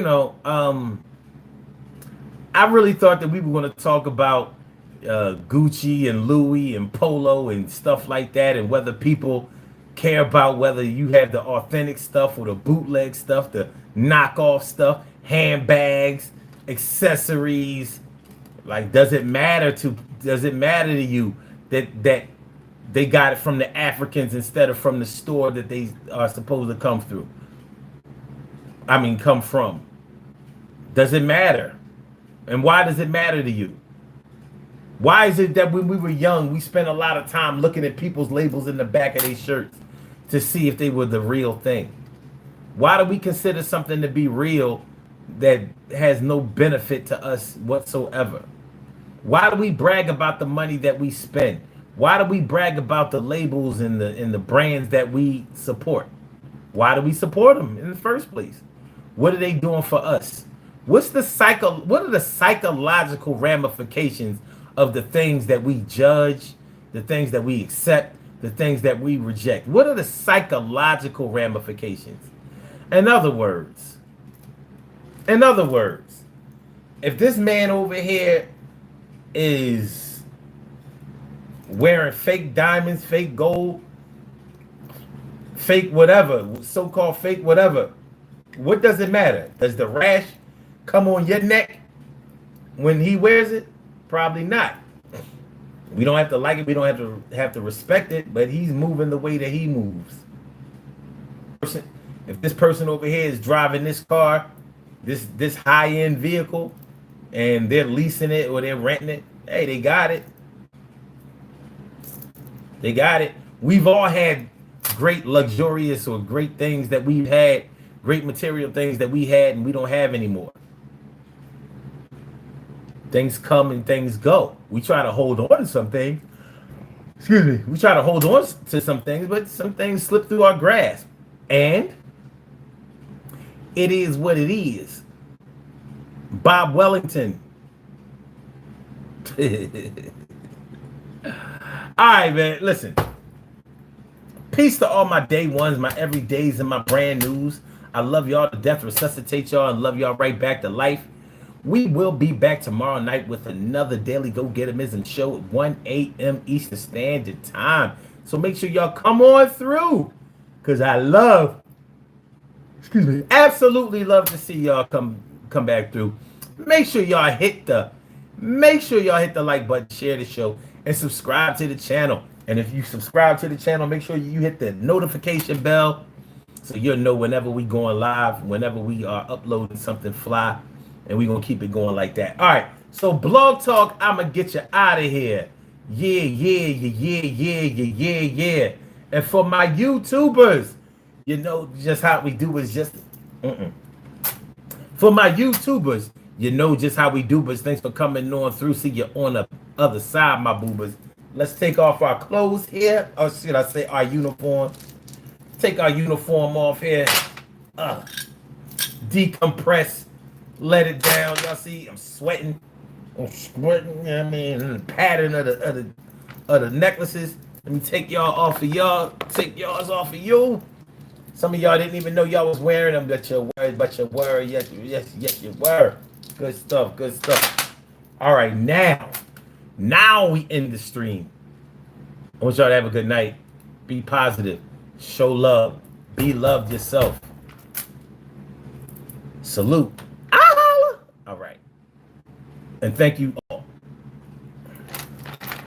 I really thought that we were going to talk about Gucci and Louis and Polo and stuff like that, and whether people care about whether you have the authentic stuff or the bootleg stuff, the knockoff stuff, handbags, accessories. Like, does it matter to you that they got it from the Africans instead of from the store that they are supposed to come from? Does it matter? And why does it matter to you? Why is it that when we were young, we spent a lot of time looking at people's labels in the back of their shirts to see if they were the real thing? Why do we consider something to be real that has no benefit to us whatsoever? Why do we brag about the money that we spend? Why do we brag about the labels and the brands that we support? Why do we support them in the first place? What are they doing for us? What are the psychological ramifications of the things that we judge, the things that we accept, the things that we reject? What are the psychological ramifications? In other words, if this man over here is wearing fake diamonds, fake gold, fake whatever, so-called fake whatever, what does it matter? Does the rash come on your neck when he wears it? Probably not. We don't have to like it. We don't have to respect it, but he's moving the way that he moves. If this person over here is driving this car, this high-end vehicle, and they're leasing it or they're renting it, hey, they got it. They got it. We've all had great luxurious or great things that we've had, great material things that we had and we don't have anymore. Things come and things go. We try to hold on to some things. Excuse me. We try to hold on to some things, but some things slip through our grasp. And it is what it is. Bob Wellington. All right, man. Listen. Peace to all my day ones, my everydays, and my brand news. I love y'all to death, resuscitate y'all, and love y'all right back to life. We will be back tomorrow night with another Daily Go-Getimism show at 1 a.m. Eastern Standard Time. So make sure y'all come on through, because I absolutely love to see y'all come back through. Make sure y'all hit the like button, share the show, and subscribe to the channel. And if you subscribe to the channel, make sure you hit the notification bell so you'll know whenever we going live, whenever we are uploading something fly, and we're going to keep it going like that. All right, so Blog Talk, I'm going to get you out of here. Yeah. And for my YouTubers, you know just how we do is just For my YouTubers, you know just how we do, but thanks for coming on through. See you on the other side, my boobers. Let's take off our clothes here, or should I say our uniform? Take our uniform off here. Decompress. Let it down. Y'all see, I'm sweating. I'm sweating. You know what I mean, the pattern of the necklaces. Let me take y'all off of y'all. Take y'all's off of you. Some of y'all didn't even know y'all was wearing them, but you were. Yes, you were. Good stuff, good stuff. All right, now we end the stream. I want y'all to have a good night. Be positive. Show love. Be loved yourself. Salute. All right. And thank you.